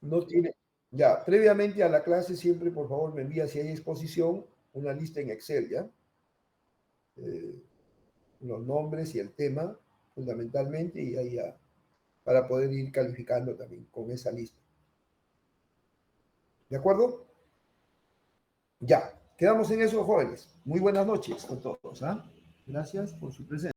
No tiene. Ya, previamente a la clase siempre, por favor, me envía si hay exposición, una lista en Excel, ¿ya? Eh, los nombres y el tema, fundamentalmente, y ahí ya, para poder ir calificando también con esa lista. ¿De acuerdo? Ya, quedamos en eso, jóvenes. Muy buenas noches a todos, ¿ah? Gracias por su presencia.